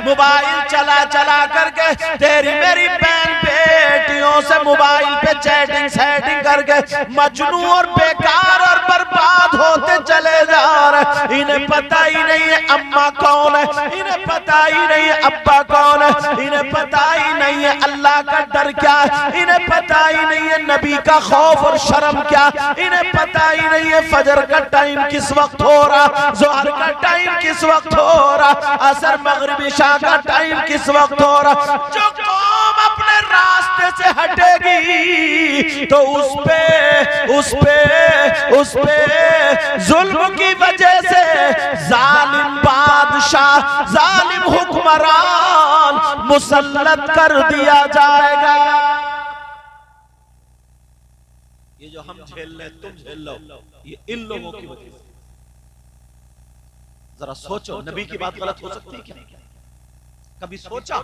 मोबाइल चला चला करके तेरी मेरी बहन बेटियों से मोबाइल पे चैटिंग सेटिंग करके मजनू और बेकार और बर्बाद होते चले जा रहे। इन्हें पता ही नहीं है अम्मा कौन है, इन्हें पता ही नहीं है अब्बा कौन है, इन्हें पता ही नहीं है अल्लाह का डर क्या है, इन्हें पता ही नहीं है नबी का खौफ और शर्म क्या, इन्हें पता ही नहीं है फजर का टाइम किस वक्त हो रहा, ज़ोहर का टाइम किस वक्त हो रहा, असर मगरिब इशा का टाइम किस वक्त हो रहा। जो कौम अपने रास्ते रास्ते से हटेगी तो उस पे जुल्म की वजह से जालिम बादशाह, जालिम हुक्मरान मुसल्लत कर दिया जाएगा। ये जो हम झेल रहे, तुम झेल लो, ये इन लोगों की वजह से। जरा सोचो, नबी की बात गलत हो सकती है क्या? कभी सोचा?